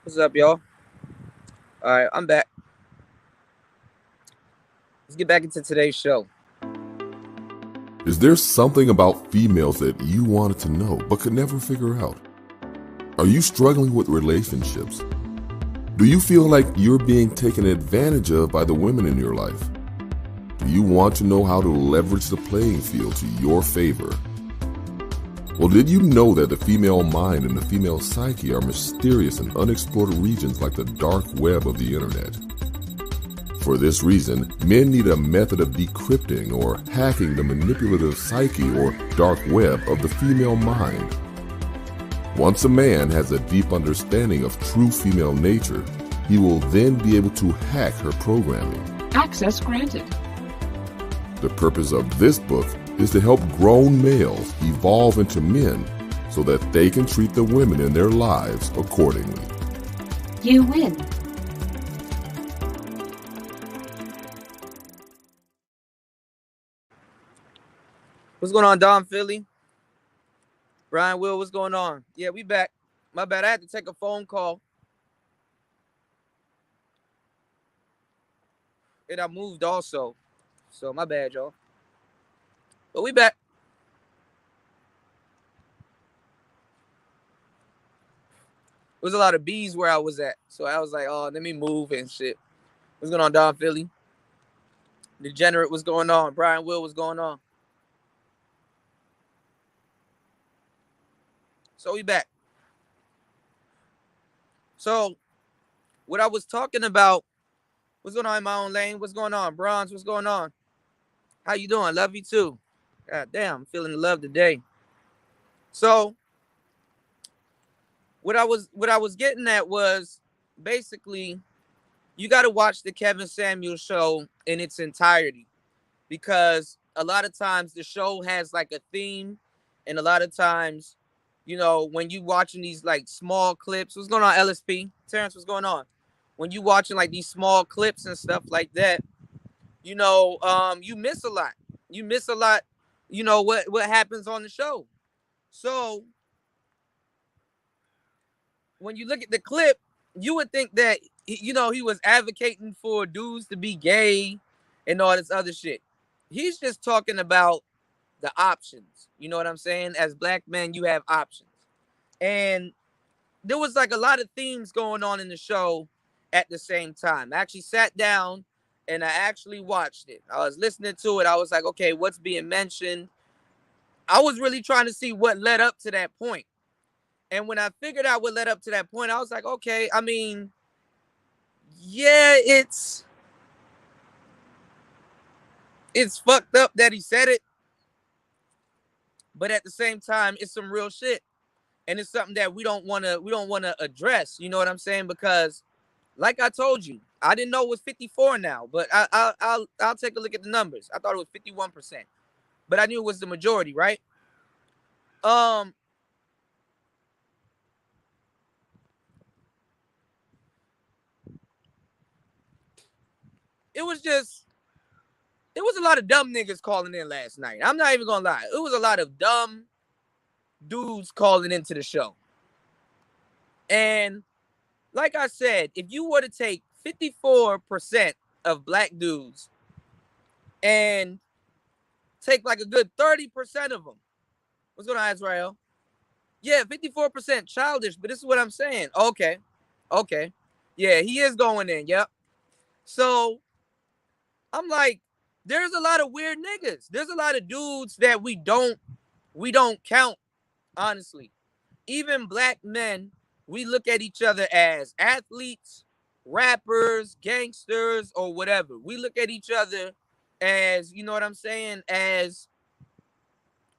What's up, y'all? All right, I'm back. Let's get back into today's show. Is there something about females that you wanted to know but could never figure out? Are you struggling with relationships? Do you feel like you're being taken advantage of by the women in your life? Do you want to know how to leverage the playing field to your favor? Well, did you know that the female mind and the female psyche are mysterious and unexplored regions like the dark web of the internet? For this reason, men need a method of decrypting or hacking the manipulative psyche or dark web of the female mind. Once a man has a deep understanding of true female nature, he will then be able to hack her programming. Access granted. The purpose of this book is to help grown males evolve into men so that they can treat the women in their lives accordingly. You win. What's going on, Don Philly? Brian Will, what's going on? Yeah, we back. My bad. I had to take a phone call. And I moved also. So my bad, y'all. But we back. There was a lot of bees where I was at. So I was like, oh, let me move and shit. What's going on, Don Philly? Degenerate, what's going on? Brian Will, what's going on? So we back. So what I was talking about, what's going on in my own lane? What's going on? Bronze, what's going on? How you doing? Love you too. God damn, I'm feeling the love today. So what I was getting at was basically you got to watch the Kevin Samuels show in its entirety because a lot of times the show has like a theme, and a lot of times, when you watching these like small clips, what's going on, LSP? Terrence, what's going on? When you watching like these small clips and stuff like that, you miss a lot. You miss a lot. What happens on the show. So when you look at the clip, you would think that he was advocating for dudes to be gay and all this other shit. He's just talking about the options. You know what I'm saying? As black men, you have options. And there was like a lot of themes going on in the show at the same time. I actually sat down and I actually watched it. I was listening to it. I was like, okay, what's being mentioned? I was really trying to see what led up to that point. And when I figured out what led up to that point, I was like, okay, I mean, yeah, it's fucked up that he said it, but at the same time, it's some real shit. And it's something that we don't wanna address, you know what I'm saying? Because like I told you, I didn't know it was 54 now, but I'll take a look at the numbers. I thought it was 51%. But I knew it was the majority, right? Um it was just it was a lot of dumb niggas calling in last night. I'm not even gonna lie. It was a lot of dumb dudes calling into the show. And like I said, if you were to take 54% of black dudes and take like a good 30% of them, what's going on, Israel? Yeah, 54% childish, but this is what I'm saying. Okay. Okay. Yeah, he is going in. Yep. So I'm like, there's a lot of weird niggas. There's a lot of dudes that we don't count, honestly. Even black men, we look at each other as athletes, rappers, gangsters, or whatever. We look at each other as, you know what I'm saying, as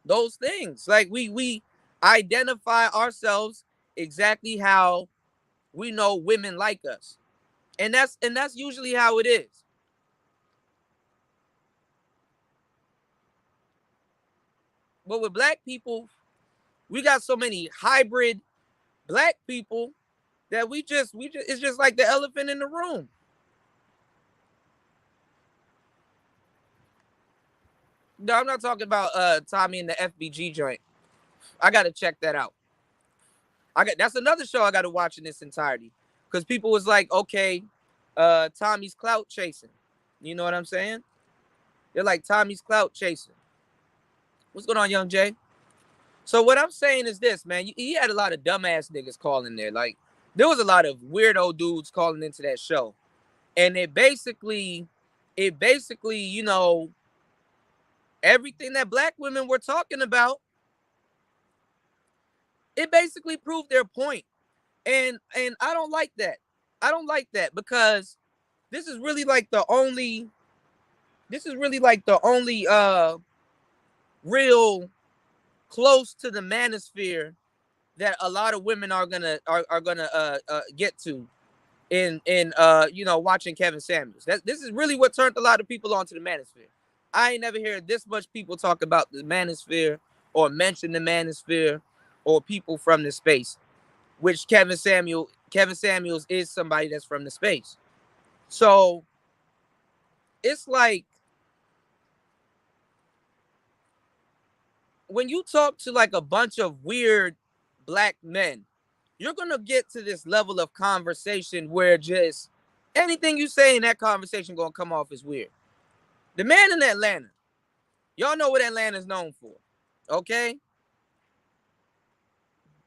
those things. Like we identify ourselves exactly how we know women like us. And that's usually how it is. But with black people, we got so many hybrid black people that we just it's just like the elephant in the room. No, I'm not talking about Tommy and the FBG joint. I gotta check that out. I got That's another show I gotta watch in its entirety. because people was like, okay, Tommy's clout chasing. You know what I'm saying? They're like, Tommy's clout chasing. What's going on, Young Jay? So what I'm saying is this, man. He had a lot of dumbass niggas calling there. Like, there was a lot of weirdo dudes calling into that show. And it basically, you know, everything that black women were talking about, it basically proved their point. And I don't like that. I don't like that because this is really like the only real close to the manosphere that a lot of women are gonna get to in you know, watching Kevin Samuels. This is really what turned a lot of people onto the manosphere. I ain't never heard this much people talk about the manosphere or mention the manosphere or people from the space, which Kevin Samuels is somebody that's from the space. So it's like when you talk to like a bunch of weird black men, you're gonna get to this level of conversation where just anything you say in that conversation gonna come off as weird. The man in Atlanta, y'all know what Atlanta's known for, okay?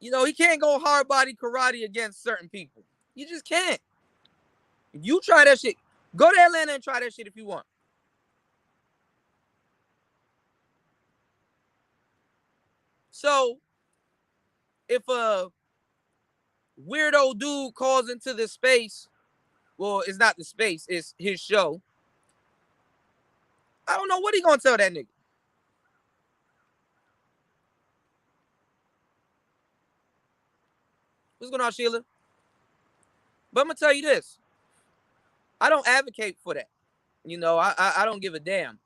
You know, he can't go hard body karate against certain people. You just can't. If you try that shit, go to Atlanta and try that shit if you want. So, if a weirdo dude calls into the space, well, it's not the space, it's his show. I don't know what he gonna tell that nigga. What's going on, Sheila? But I'm gonna tell you this. I don't advocate for that. You know, I don't give a damn.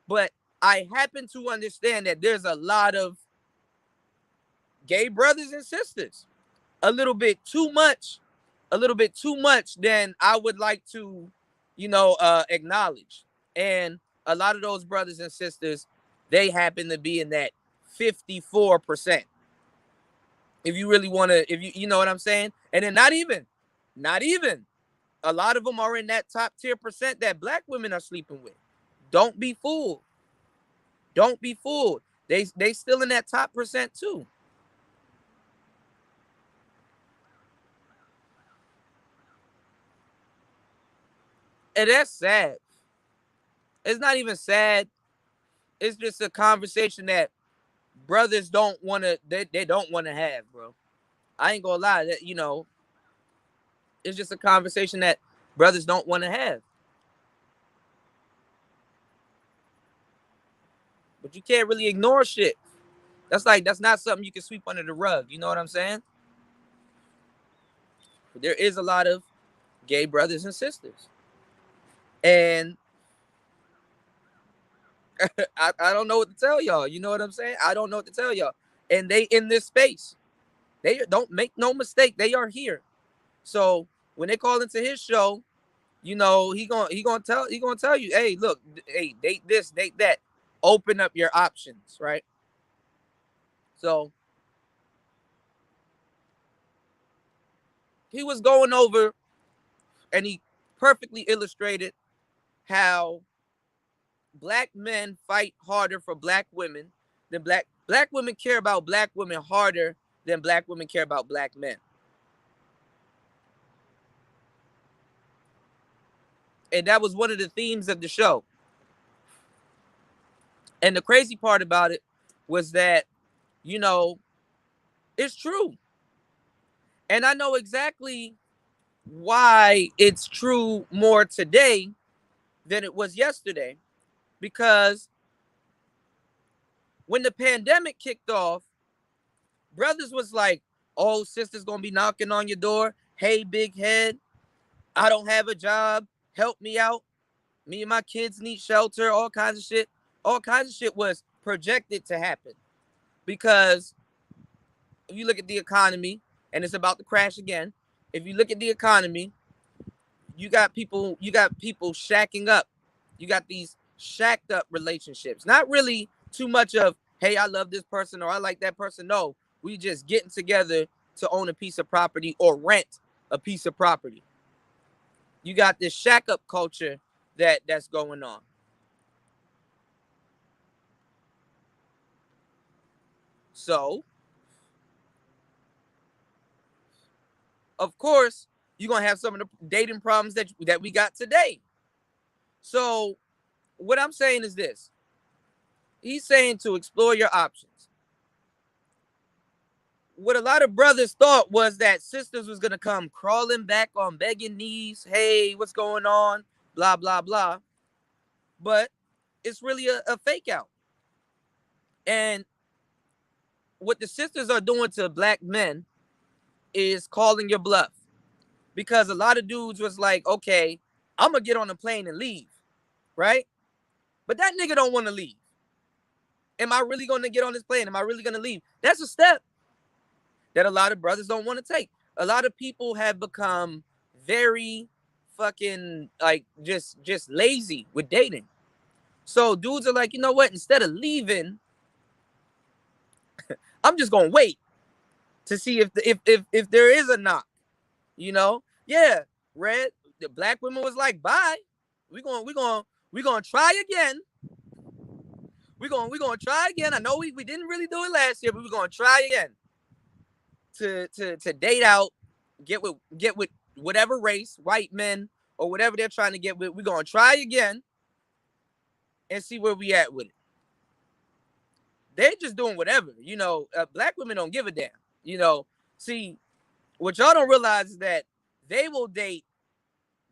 But I happen to understand that there's a lot of gay brothers and sisters. A little bit too much than I would like to, you know, acknowledge. And a lot of those brothers and sisters, they happen to be in that 54%. If you really want to, if you know what I'm saying? And then not even, a lot of them are in that top tier percent that black women are sleeping with. Don't be fooled. Don't be fooled. They still in that top percent too. And that's sad. It's not even sad. It's just a conversation that brothers don't want to, they don't want to have, bro. I ain't gonna lie, that, you know, it's just a conversation that brothers don't want to have. But you can't really ignore shit. That's not something you can sweep under the rug. You know what I'm saying? But there is a lot of gay brothers and sisters. And I don't know what to tell y'all. You know what I'm saying? I don't know what to tell y'all. And they in this space. They don't make no mistake. They are here. So when they call into his show, you know, he gonna tell you, hey, look, hey, date this, date that. Open up your options, right? So he was going over and he perfectly illustrated how black men fight harder for black women than black women care about black women harder than black women care about black men. And that was one of the themes of the show. And the crazy part about it was that, you know, it's true. And I know exactly why it's true more today than it was yesterday. Because when the pandemic kicked off, brothers was like, oh, sister's gonna be knocking on your door. Hey, big head, I don't have a job. Help me out. Me and my kids need shelter, all kinds of shit. All kinds of shit was projected to happen. Because if you look at the economy, and it's about to crash again, if you look at the economy, you got people shacking up. You got these shacked up relationships. Not really too much of, hey, I love this person or I like that person. No, we just getting together to own a piece of property or rent a piece of property. You got this shack up culture that's going on. So, of course, you're gonna have some of the dating problems that we got today. So, what I'm saying is this. He's saying to explore your options. What a lot of brothers thought was that sisters was gonna come crawling back on begging knees. Hey, what's going on? Blah, blah, blah. But it's really a fake out. And what the sisters are doing to black men is calling your bluff. Because a lot of dudes was like, okay, I'm gonna get on the plane and leave, right? But that nigga don't want to leave. Am I really gonna get on this plane? Am I really gonna leave? That's a step that a lot of brothers don't want to take. A lot of people have become very fucking like just lazy with dating. So dudes are like, you know what? Instead of leaving, I'm just gonna wait to see if there is a knock. You know, yeah. Red, the black women was like, bye. We're gonna try again. We're gonna try again. I know we didn't really do it last year, but we're gonna try again. To date out, get with whatever race, white men or whatever they're trying to get with. We're gonna try again and see where we at with it. They're just doing whatever, you know. Black women don't give a damn, you know. See, what y'all don't realize is that they will date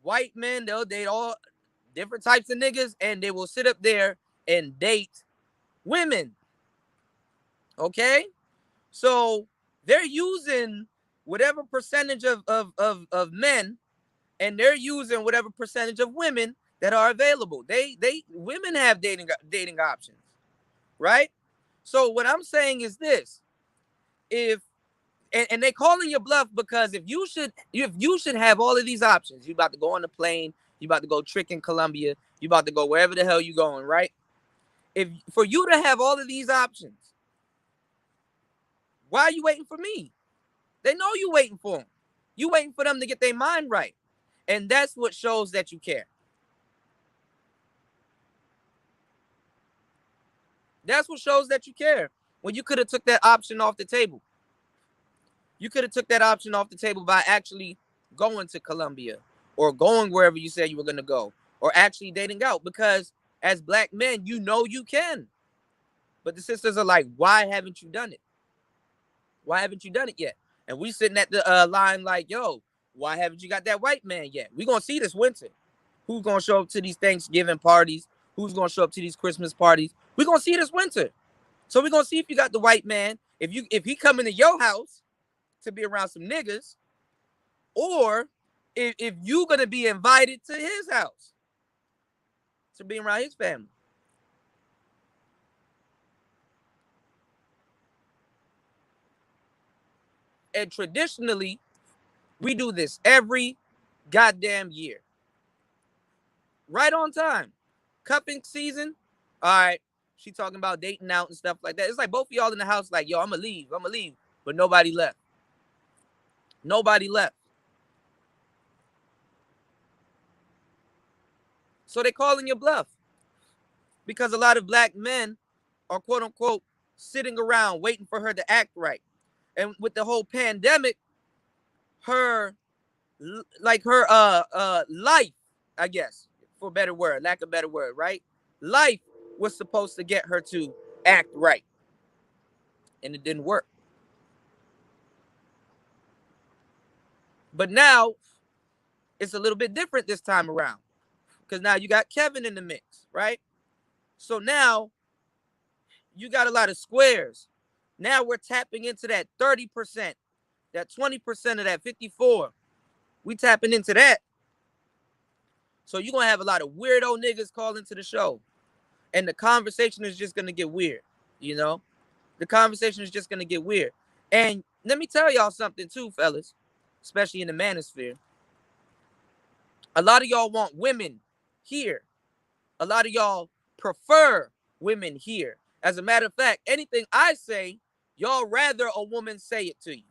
white men, they'll date all different types of niggas, and they will sit up there and date women. Okay, so they're using whatever percentage of men, and they're using whatever percentage of women that are available. Women have dating options, right? So what I'm saying is this: and they calling your bluff because if you should have all of these options, you about to go on the plane, you about to go trick in Colombia, you about to go wherever the hell you going, right? If for you to have all of these options, why are you waiting for me? They know you waiting for them. You waiting for them to get their mind right. And that's what shows that you care. That's what shows that you care. When you could have took that option off the table. You could have took that option off the table by actually going to Colombia or going wherever you said you were going to go or actually dating out, because as black men, you know you can. But the sisters are like, why haven't you done it? Why haven't you done it yet? And we sitting at the line like, yo, why haven't you got that white man yet? We're going to see this winter. Who's going to show up to these Thanksgiving parties? Who's going to show up to these Christmas parties? We're going to see this winter. So we're going to see if you got the white man, if he come into your house to be around some niggas, or if you going to be invited to his house to be around his family. And traditionally, we do this every goddamn year. Right on time. Cupping season. All right. She talking about dating out and stuff like that. It's like both of y'all in the house like, yo, I'm going to leave. But nobody left. Nobody left. So they calling your bluff. Because a lot of black men are, quote unquote, sitting around waiting for her to act right. And with the whole pandemic, her life, I guess, for a better word, lack of a better word, right? Life was supposed to get her to act right. And it didn't work. But now it's a little bit different this time around. Because now you got Kevin in the mix, right? So now you got a lot of squares. Now we're tapping into that 30%, that 20% of that 54. We tapping into that. So you're going to have a lot of weirdo niggas calling to the show. And the conversation is just going to get weird, you know? The conversation is just going to get weird. And let me tell y'all something too, fellas, especially in the manosphere. A lot of y'all want women here. A lot of y'all prefer women here. As a matter of fact, anything I say, y'all rather a woman say it to you.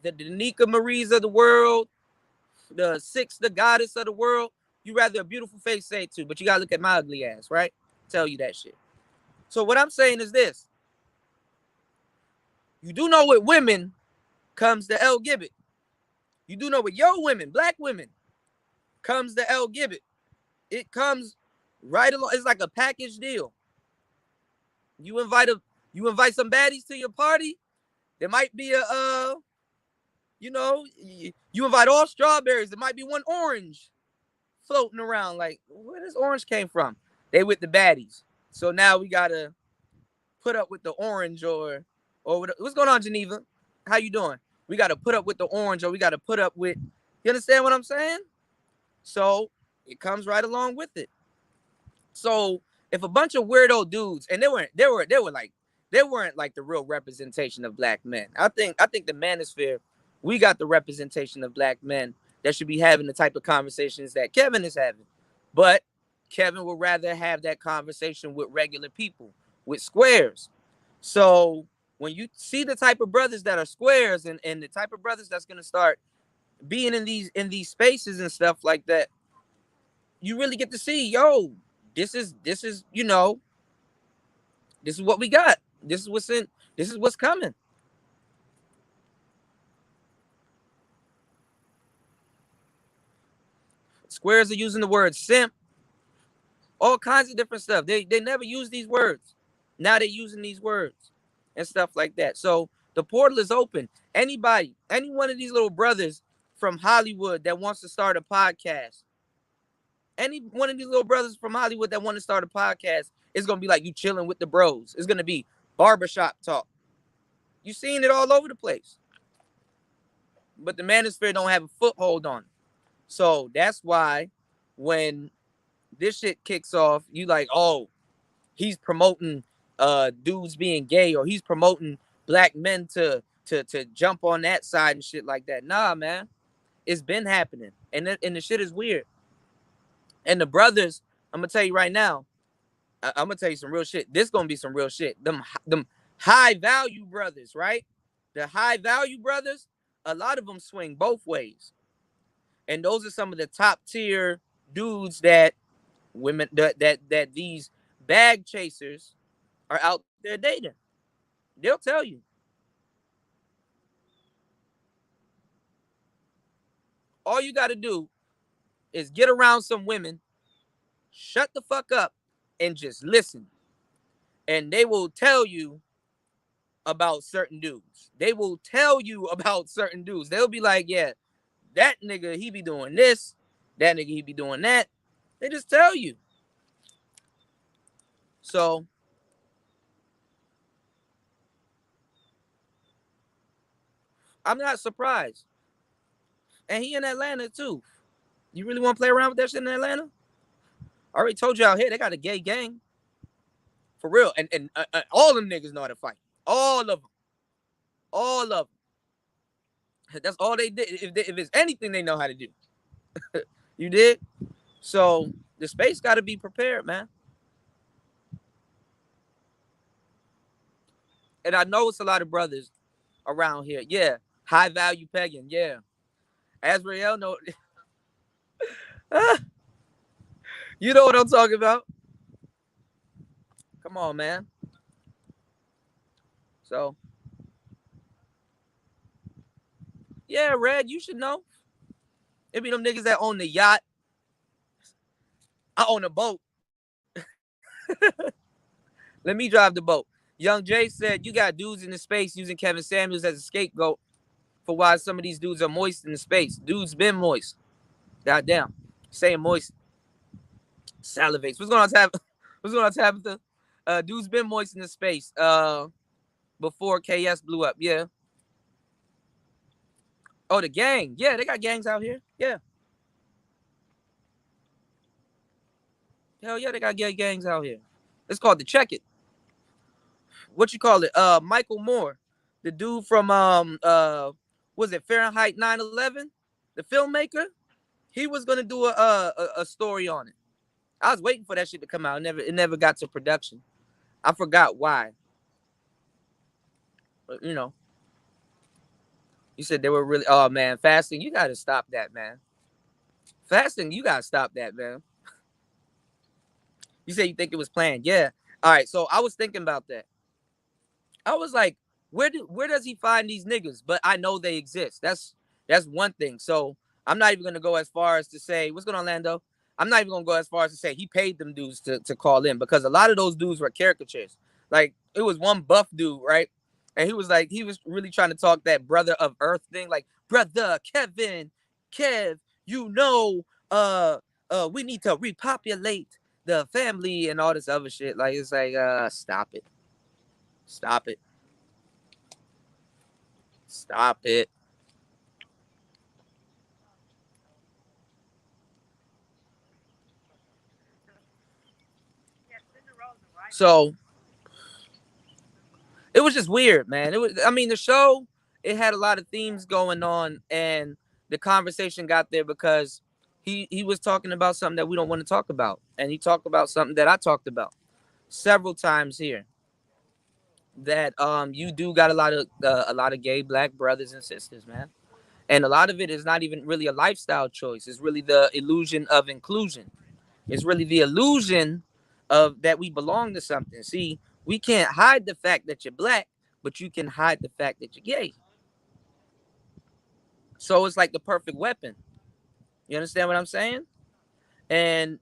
the Danica Marie's of the world, the Six, the goddess of the world. You rather a beautiful face say it too, but you gotta look at my ugly ass, right? Tell you that shit. So what I'm saying is this. You do know with women comes the L Gibbet. You do know with your women, black women, comes the L Gibbet. It comes right along. It's like a package deal. You invite some baddies to your party. There might be you invite all strawberries. There might be one orange floating around. Like, where does orange came from? They with the baddies. So now we gotta put up with the orange or what's going on, Geneva? How you doing? We gotta put up with the orange, or we gotta put up with. You understand what I'm saying? So it comes right along with it. So if a bunch of weirdo dudes, and they weren't like the real representation of black men. I think the manosphere, we got the representation of black men that should be having the type of conversations that Kevin is having. But Kevin would rather have that conversation with regular people, with squares. So when you see the type of brothers that are squares and the type of brothers that's gonna start being in these spaces and stuff like that, you really get to see, yo, this is what we got. This is what's coming. Squares are using the word simp, all kinds of different stuff. They never use these words. Now they're using these words and stuff like that. So the portal is open. Any one of these little brothers from Hollywood that wants to start a podcast, any one of these little brothers from Hollywood that want to start a podcast, it's going to be like you chilling with the bros. It's going to be barbershop talk. You seen it all over the place. But the manosphere don't have a foothold on it. So that's why when this shit kicks off, you like, oh, he's promoting dudes being gay, or he's promoting black men to jump on that side and shit like that. Nah, man. It's been happening. And the shit is weird. And the brothers, I'm gonna tell you right now, I'm gonna tell you some real shit. This gonna be some real shit. Them high value brothers, right? The high value brothers, a lot of them swing both ways. And those are some of the top tier dudes that women that these bag chasers are out there dating. They'll tell you. All you got to do is get around some women, shut the fuck up, and just listen. And they will tell you about certain dudes. They will tell you about certain dudes. They'll be like, yeah, that nigga, he be doing this. That nigga, he be doing that. They just tell you. So I'm not surprised. And he in Atlanta too. You really want to play around with that shit in Atlanta? I already told you out here, they got a gay gang. For real. And all them niggas know how to fight. All of them. All of them. That's all they did. If it's anything they know how to do. You did? So the space got to be prepared, man. And I know it's a lot of brothers around here. Yeah. High value pegging. Yeah. Azrael, no. You know what I'm talking about. Come on, man. So, yeah, Red, you should know. It be them niggas that own the yacht. I own a boat. Let me drive the boat. Young Jay said, you got dudes in the space using Kevin Samuels as a scapegoat for why some of these dudes are moist in the space. Dudes been moist. Goddamn. Saying moist. Salivates. What's going on, Tabitha? Dudes been moist in the space before KS blew up. Yeah. Oh, the gang. Yeah, they got gangs out here. Yeah. Hell yeah, they got gay gangs out here. It's called the Check It. What you call it? Michael Moore, the dude from was it Fahrenheit 9/11? The filmmaker. He was gonna do a story on it. I was waiting for that shit to come out. It never got to production. I forgot why. But, you know. You said they were really. Oh man, fasting. You got to stop that, man. Fasting. You got to stop that, man. You said you think it was planned. Yeah. All right. So I was thinking about that. I was like, where does he find these niggas? But I know they exist. That's one thing. So I'm not even gonna go as far as to say what's going on, Lando. I'm not even gonna go as far as to say he paid them dudes to call in, because a lot of those dudes were caricatures. Like it was one buff dude, right? And he was really trying to talk that brother of Earth thing, like brother Kevin, Kev, we need to repopulate the family and all this other shit. Like it's like stop it. Stop it. Stop it. So it was just weird, man. I mean, the show, it had a lot of themes going on, and the conversation got there because he was talking about something that we don't want to talk about. And he talked about something that I talked about several times here. That you do got a lot of gay black brothers and sisters, man. And a lot of it is not even really a lifestyle choice. It's really the illusion of inclusion. It's really the illusion of that we belong to something. See, we can't hide the fact that you're black, but you can hide the fact that you're gay. So it's like the perfect weapon. You understand what I'm saying? And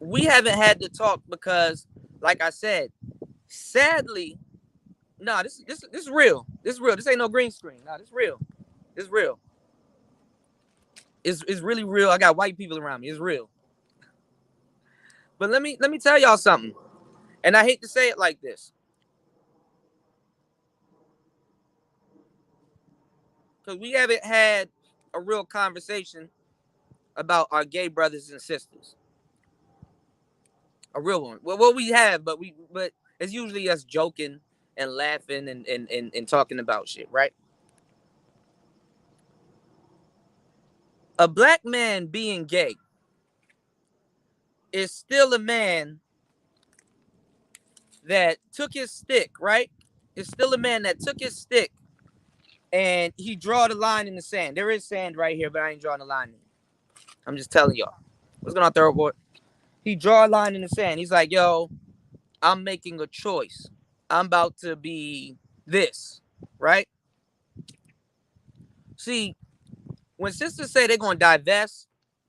we haven't had to talk because, like I said, sadly, no, this is real. This is real. This ain't no green screen. No, this is real. It's real. It's really real. I got white people around me. It's real. But let me tell y'all something. And I hate to say it like this. Because we haven't had a real conversation about our gay brothers and sisters. A real one. Well, we have, but it's usually us joking and laughing and talking about shit, right? A black man being gay is still a man that took his stick, right? It's still a man that took his stick and he draw the line in the sand. There is sand right here, but I ain't drawing the line. I'm just telling y'all. What's going on, Thoroughboy? He draw a line in the sand. He's like, yo, I'm making a choice. I'm about to be this, right? See, when sisters say they're gonna divest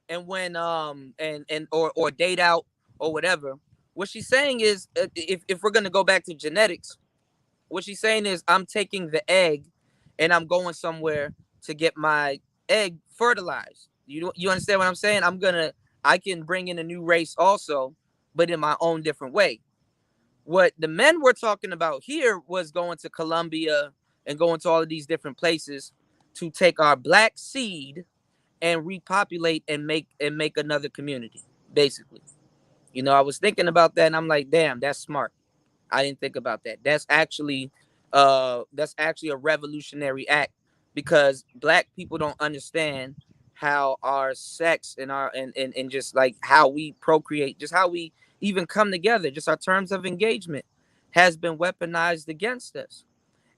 and when or date out or whatever, what she's saying is if we're gonna go back to genetics, what she's saying is I'm taking the egg and I'm going somewhere to get my egg fertilized. You understand what I'm saying? I can bring in a new race also, but in my own different way. What the men were talking about here was going to Colombia and going to all of these different places to take our black seed and repopulate and make another community, basically. You know, I was thinking about that and I'm like, damn, that's smart. I didn't think about that. That's actually a revolutionary act because black people don't understand how our sex and our and just like how we procreate, just how we even come together, just our terms of engagement has been weaponized against us.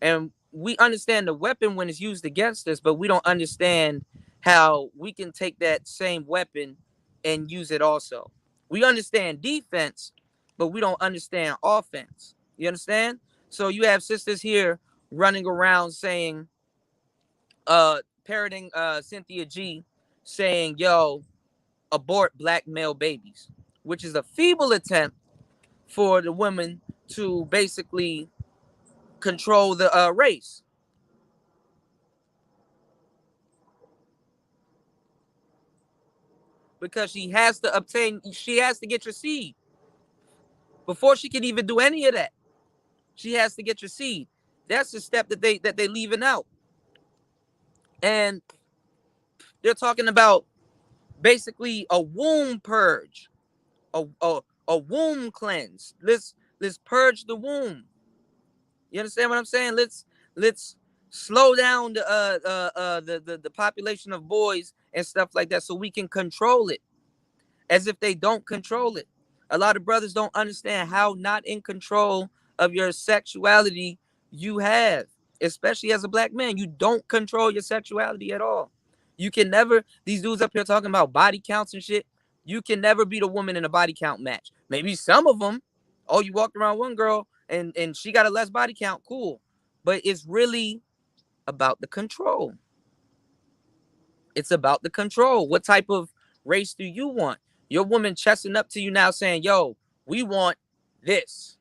And we understand the weapon when it's used against us, but we don't understand how we can take that same weapon and use it also. We understand defense, but we don't understand offense. You understand? So you have sisters here running around saying, parroting Cynthia G saying, yo, abort black male babies, which is a feeble attempt for the women to basically control the race. Because she has to get your seed. Before she can even do any of that, she has to get your seed. That's the step that they leaving out. And they're talking about basically a womb purge, a womb cleanse. Let's purge the womb. You understand what I'm saying? Let's slow down the population of boys and stuff like that so we can control it. As if they don't control it. A lot of brothers don't understand how not in control of your sexuality you have. especially as a black man. You don't control your sexuality at all. You can never, these dudes up here talking about body counts and shit, you can never beat a woman in a body count match. Maybe some of them, oh, you walked around one girl and she got a less body count, cool. But it's really about the control. It's about the control. What type of race do you want? Your woman chesting up to you now saying, yo, we want this.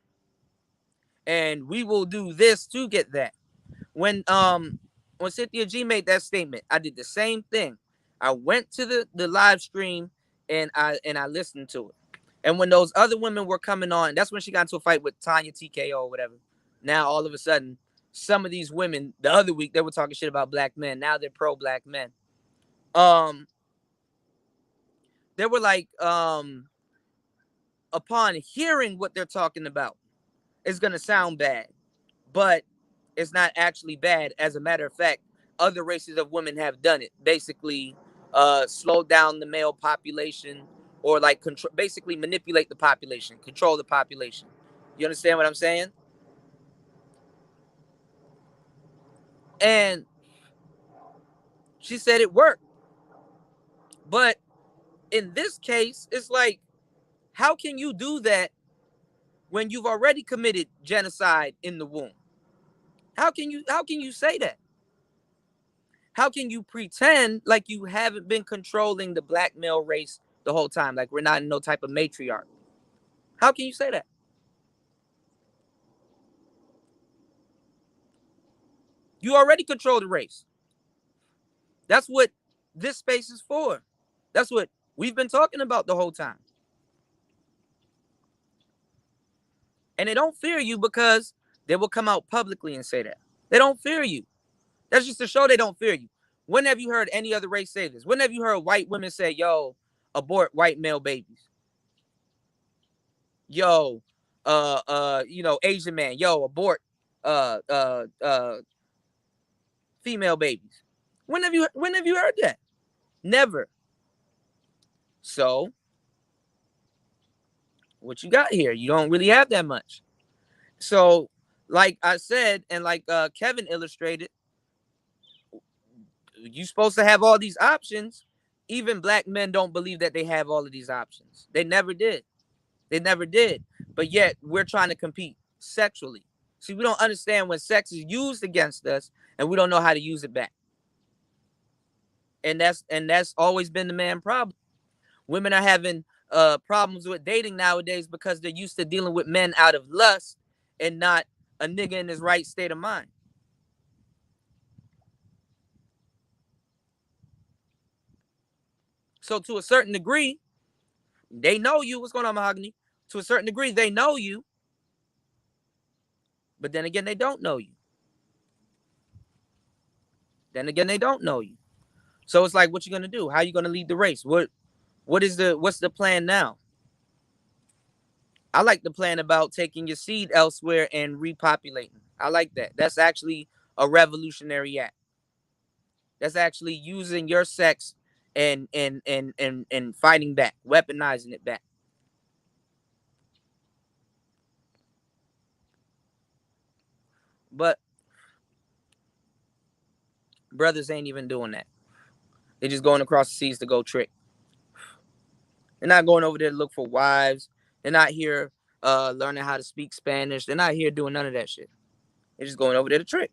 And we will do this to get that. When Cynthia G made that statement, I did the same thing. I went to the live stream and I listened to it. And when those other women were coming on, that's when she got into a fight with Tanya TKO or whatever. Now all of a sudden, some of these women, the other week they were talking shit about black men. Now they're pro black men. They were like, upon hearing what they're talking about, it's gonna sound bad, but it's not actually bad. As a matter of fact, other races of women have done it. Basically, slow down the male population, or like basically manipulate the population, control the population. You understand what I'm saying? And she said it worked. But in this case, it's like, how can you do that when you've already committed genocide in the womb? How can you say that? How can you pretend like you haven't been controlling the black male race the whole time? Like we're not in no type of matriarch. How can you say that? You already control the race. That's what this space is for. That's what we've been talking about the whole time. And they don't fear you because they will come out publicly and say that. They don't fear you. That's just to show they don't fear you. When have you heard any other race say this? When have you heard white women say, yo, abort white male babies? Yo, Asian man, yo, abort female babies. When have you heard that? Never. So what you got here? You don't really have that much. So, like I said, and like Kevin illustrated, you're supposed to have all these options. Even black men don't believe that they have all of these options. They never did. They never did. But yet we're trying to compete sexually. See, we don't understand when sex is used against us, and we don't know how to use it back. And that's always been the man problem. Women are having problems with dating nowadays because they're used to dealing with men out of lust and not a nigga in his right state of mind. So to a certain degree, they know you. What's going on, Mahogany? To a certain degree, they know you. But then again, they don't know you. Then again, they don't know you. So it's like, what you gonna do? How you gonna lead the race? What's the plan now? I like the plan about taking your seed elsewhere and repopulating. I like that. That's actually a revolutionary act. That's actually using your sex and fighting back, weaponizing it back. But brothers ain't even doing that. They're just going across the seas to go trick. They're not going over there to look for wives. They're not here learning how to speak Spanish. They're not here doing none of that shit. They're just going over there to trick.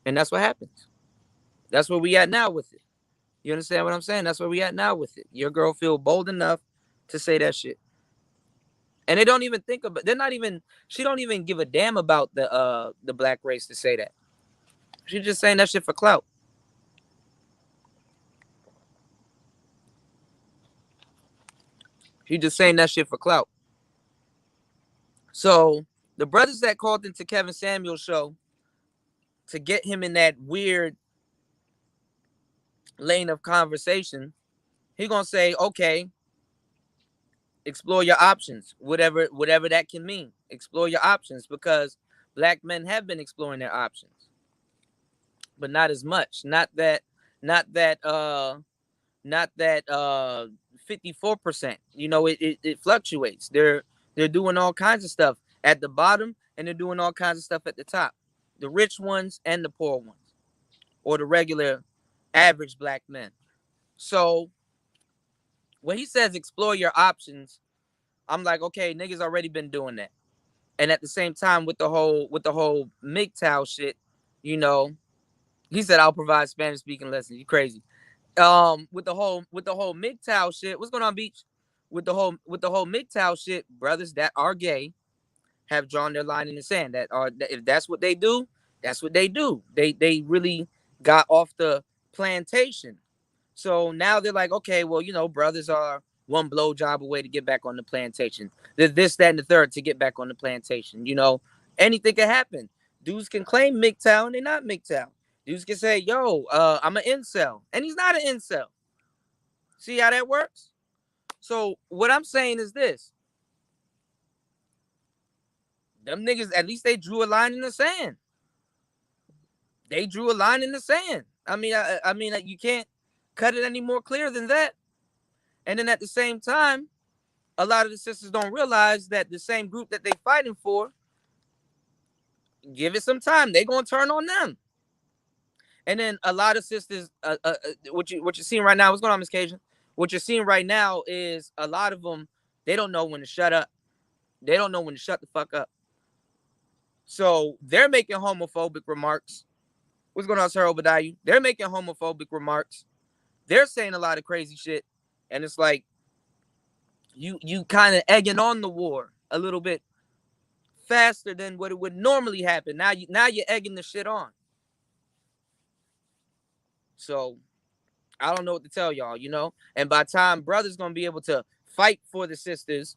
And that's what happens. That's where we at now with it. You understand what I'm saying? That's where we at now with it. Your girl feel bold enough to say that shit. And they don't even think about, she don't even give a damn about the black race to say that. She's just saying that shit for clout. She's just saying that shit for clout. So the brothers that called into Kevin Samuel's show to get him in that weird lane of conversation, he gonna say, okay, explore your options, whatever that can mean. Explore your options, because black men have been exploring their options, but not as much. Not that 54%. You know, it fluctuates. They're doing all kinds of stuff. At the bottom, and they're doing all kinds of stuff at the top. The rich ones and the poor ones, or the regular average black men. So when he says explore your options, I'm like, okay, niggas already been doing that. And at the same time, with the whole MGTOW shit, you know, he said I'll provide Spanish speaking lessons. You crazy. With the whole MGTOW shit, what's going on, Beach? With the whole MGTOW shit, brothers that are gay have drawn their line in the sand. That are, if that's what they do, that's what they do. They really got off the plantation. So now they're like, okay, well, you know, brothers are one blowjob away to get back on the plantation. They're this, that, and the third to get back on the plantation. You know, anything can happen. Dudes can claim MGTOW and they're not MGTOW. Dudes can say, yo, I'm an incel. And he's not an incel. See how that works? So what I'm saying is this. Them niggas, at least they drew a line in the sand. They drew a line in the sand. I mean, you can't cut it any more clear than that. And then at the same time, a lot of the sisters don't realize that the same group that they fighting for, give it some time, they gonna turn on them. And then a lot of sisters, what you're seeing right now, what's going on, Miss Cajun? What you're seeing right now is a lot of them, they don't know when to shut up. They don't know when to shut the fuck up. So they're making homophobic remarks. What's going on, Sir Obadiah? They're making homophobic remarks. They're saying a lot of crazy shit. And it's like, you kind of egging on the war a little bit faster than what it would normally happen. Now you're egging the shit on. So I don't know what to tell y'all, you know. And by the time brothers gonna be able to fight for the sisters,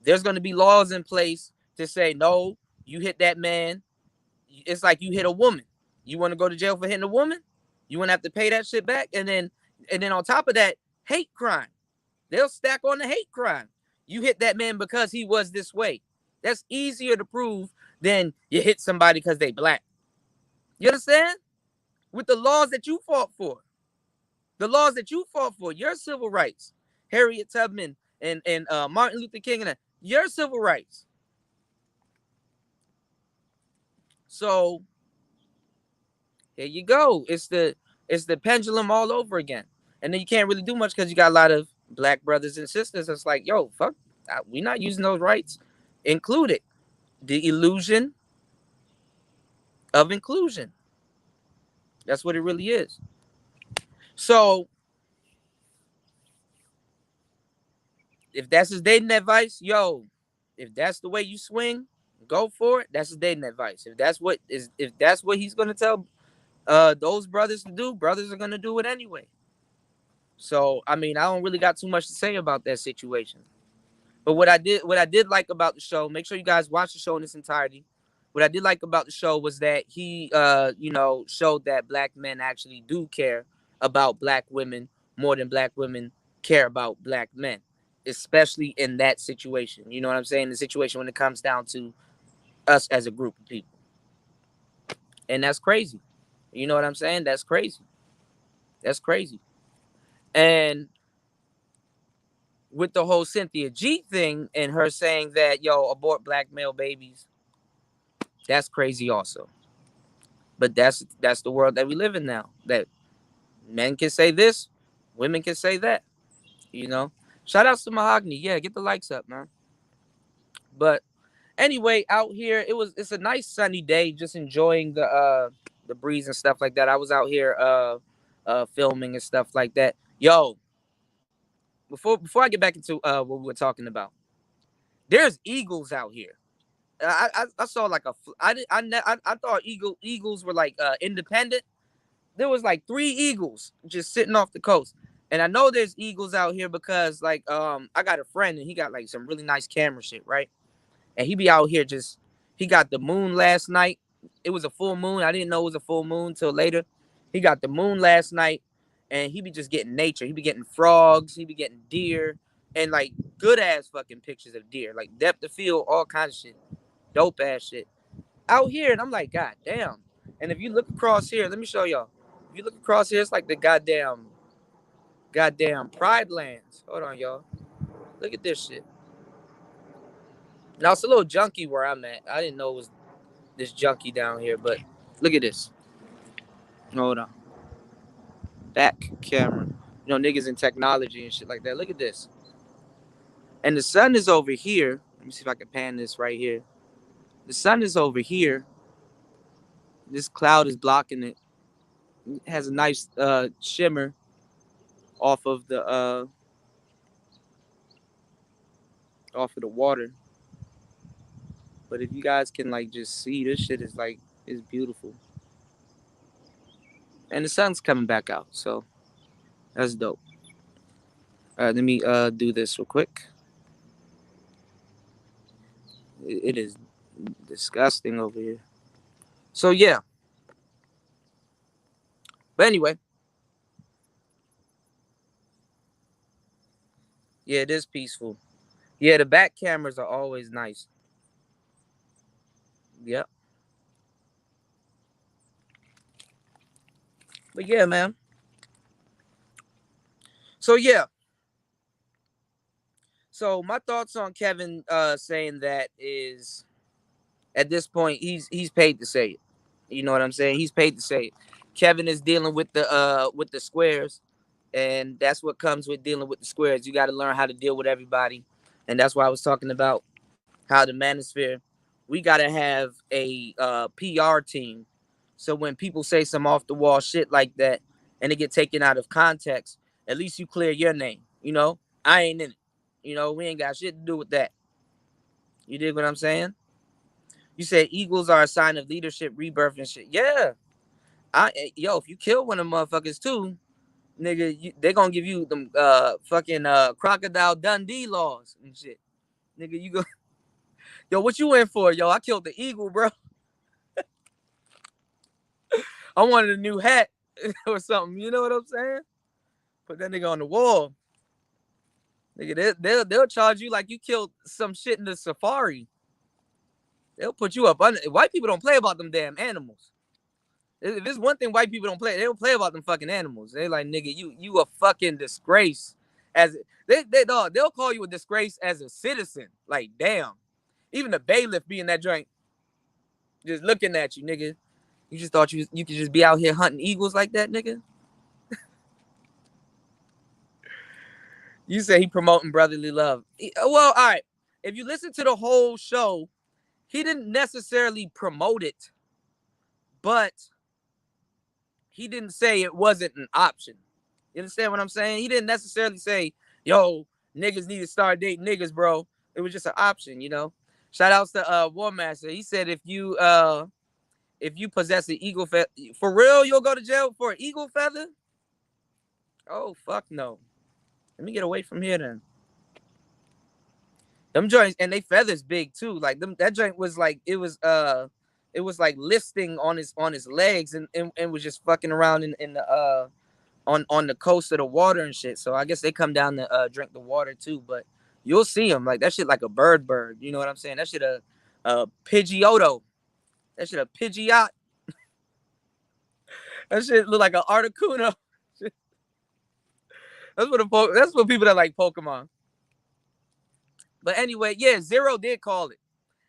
there's gonna be laws in place to say, no, you hit that man. It's like you hit a woman. You want to go to jail for hitting a woman? You want to have to pay that shit back? And then on top of that, hate crime. They'll stack on the hate crime. You hit that man because he was this way. That's easier to prove than you hit somebody because they black. You understand? With the laws that you fought for. The laws that you fought for, your civil rights. Harriet Tubman and Martin Luther King and your civil rights. So here you go. It's the pendulum all over again. And then you can't really do much because you got a lot of black brothers and sisters. It's like, yo, fuck, we're not using those rights. Included the illusion of inclusion. That's what it really is. So if that's his dating advice, yo, if that's the way you swing, go for it. That's his dating advice. If that's what he's gonna tell those brothers to do, brothers are gonna do it anyway. So I mean, I don't really got too much to say about that situation. But what I did like about the show, make sure you guys watch the show in its entirety. What I did like about the show was that he showed that black men actually do care about black women more than black women care about black men, especially in that situation. You know what I'm saying? The situation when it comes down to us as a group of people. And that's crazy. You know what I'm saying? That's crazy. That's crazy. And with the whole Cynthia G thing and her saying that, yo, abort black male babies, that's crazy also. But that's the world that we live in now. That men can say this, women can say that. You know? Shout out to Mahogany. Yeah, get the likes up, man. But anyway, out here, it's a nice sunny day, just enjoying the breeze and stuff like that. I was out here filming and stuff like that. Yo, before I get back into what we were talking about, there's eagles out here. I saw like I thought eagles were like independent. There was like 3 eagles just sitting off the coast. And I know there's eagles out here because like I got a friend and he got like some really nice camera shit, right? And he be out here he got the moon last night. It was a full moon. I didn't know it was a full moon till later. He got the moon last night and he be just getting nature. He be getting frogs, he be getting deer and like good ass fucking pictures of deer, like depth of field, all kinds of shit. Dope ass shit. Out here, and I'm like, God damn. And if you look across here, let me show y'all. If you look across here, it's like the goddamn Pride Lands. Hold on, y'all. Look at this shit. Now it's a little junky where I'm at. I didn't know it was this junkie down here, but look at this. Hold on. Back camera. You know, niggas in technology and shit like that. Look at this. And the sun is over here. Let me see if I can pan this right here. The sun is over here. This cloud is blocking it. It has a nice shimmer off of the water. But if you guys can like just see, this shit is like, it's beautiful. And the sun's coming back out, so that's dope. All right, let me do this real quick. It is disgusting over here. So yeah. But anyway. Yeah, it is peaceful. Yeah, the back cameras are always nice. Yep. But yeah, man. So yeah. So my thoughts on Kevin saying that is, at this point he's paid to say it. You know what I'm saying? He's paid to say it. Kevin is dealing with the squares, and that's what comes with dealing with the squares. You got to learn how to deal with everybody, and that's why I was talking about how the Manosphere, we got to have a PR team. So when people say some off the wall shit like that and it get taken out of context, at least you clear your name. You know, I ain't in it. You know, we ain't got shit to do with that. You dig what I'm saying? You said eagles are a sign of leadership, rebirth, and shit. Yeah. If you kill one of them motherfuckers too, nigga, they gonna give you them fucking Crocodile Dundee laws and shit. Nigga, you go. Yo, what you in for? Yo, I killed the eagle, bro. I wanted a new hat or something. You know what I'm saying? Put that nigga on the wall. Nigga, they'll charge you like you killed some shit in the safari. They'll put you up under. White people don't play about them damn animals. If there's one thing white people don't play, they don't play about them fucking animals. They like, nigga, you a fucking disgrace. As they'll call you a disgrace as a citizen. Like, damn. Even the bailiff be in that joint, just looking at you, nigga. You just thought you could just be out here hunting eagles like that, nigga? You say he promoting brotherly love. Well, all right. If you listen to the whole show, he didn't necessarily promote it, but he didn't say it wasn't an option. You understand what I'm saying? He didn't necessarily say, yo, niggas need to start dating niggas, bro. It was just an option, you know? Shout outs to War Master. He said if you possess an eagle feather, for real, you'll go to jail for an eagle feather? Oh, fuck no. Let me get away from here then. Them joints, and they feathers big too. Like them, that joint was like, it was like listing on his legs and was just fucking around in the on the coast of the water and shit. So I guess they come down to drink the water too. But you'll see them like that shit, like a bird. You know what I'm saying? That shit a Pidgeotto. That shit a Pidgeot. That shit look like an Articuno. That's what people that like Pokemon. But anyway, yeah, Zero did call it.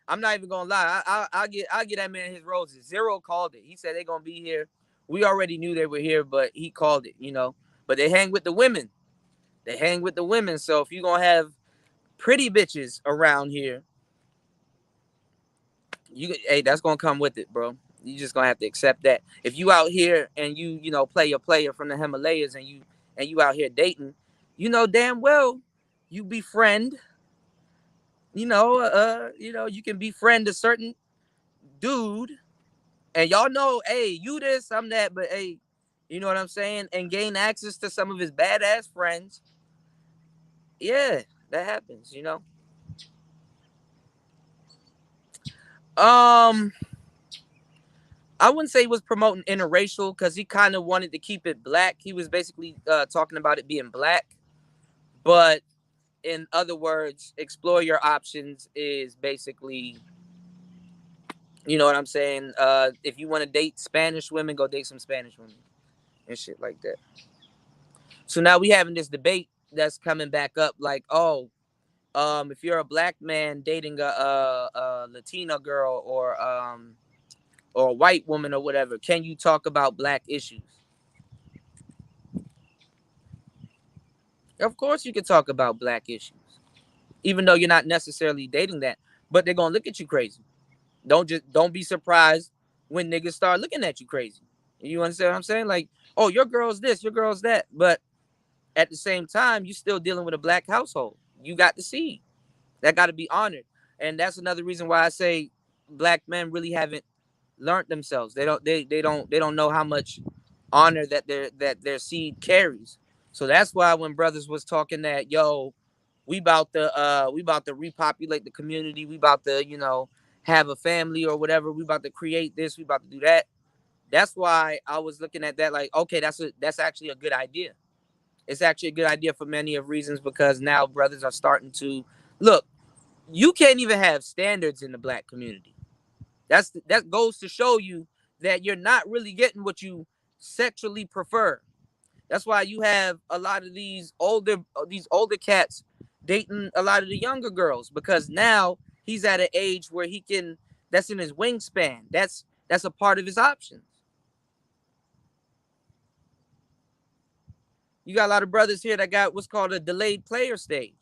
I'm not even gonna lie. I get that man his roses. Zero called it. He said they're gonna be here. We already knew they were here, but he called it, you know. But they hang with the women. They hang with the women. So if you're gonna have pretty bitches around here, hey, that's gonna come with it, bro. You just gonna have to accept that. If you out here and you know, play a player from the Himalayas and you out here dating, you know damn well you befriend. You know, you can befriend a certain dude, and y'all know, hey, you this, I'm that, but hey, you know what I'm saying, and gain access to some of his badass friends. Yeah, that happens, you know. I wouldn't say he was promoting interracial because he kind of wanted to keep it black. He was basically talking about it being black, but in other words, explore your options is basically, you know what I'm saying? If you want to date Spanish women, go date some Spanish women and shit like that. So now we having this debate that's coming back up like, oh, if you're a black man dating a Latina girl or or a white woman or whatever, can you talk about black issues? Of course you can talk about black issues, even though you're not necessarily dating that, but they're gonna look at you crazy. Don't be surprised when niggas start looking at you crazy. You understand what I'm saying? Like, oh, your girl's this, your girl's that, but at the same time, you still dealing with a black household. You got the seed. That got to be honored. And that's another reason why I say black men really haven't learned themselves. They don't know how much honor that their seed carries. So that's why when brothers was talking that, yo, we about to repopulate the community, we about to, have a family or whatever, we about to create this, we about to do that. That's why I was looking at that like, okay, that's actually a good idea. It's actually a good idea for many of reasons, because now brothers are starting to look. You can't even have standards in the black community. That goes to show you that you're not really getting what you sexually prefer. That's why you have a lot of these older cats dating a lot of the younger girls, because now he's at an age where he can. That's in his wingspan. That's a part of his options. You got a lot of brothers here that got what's called a delayed player stage,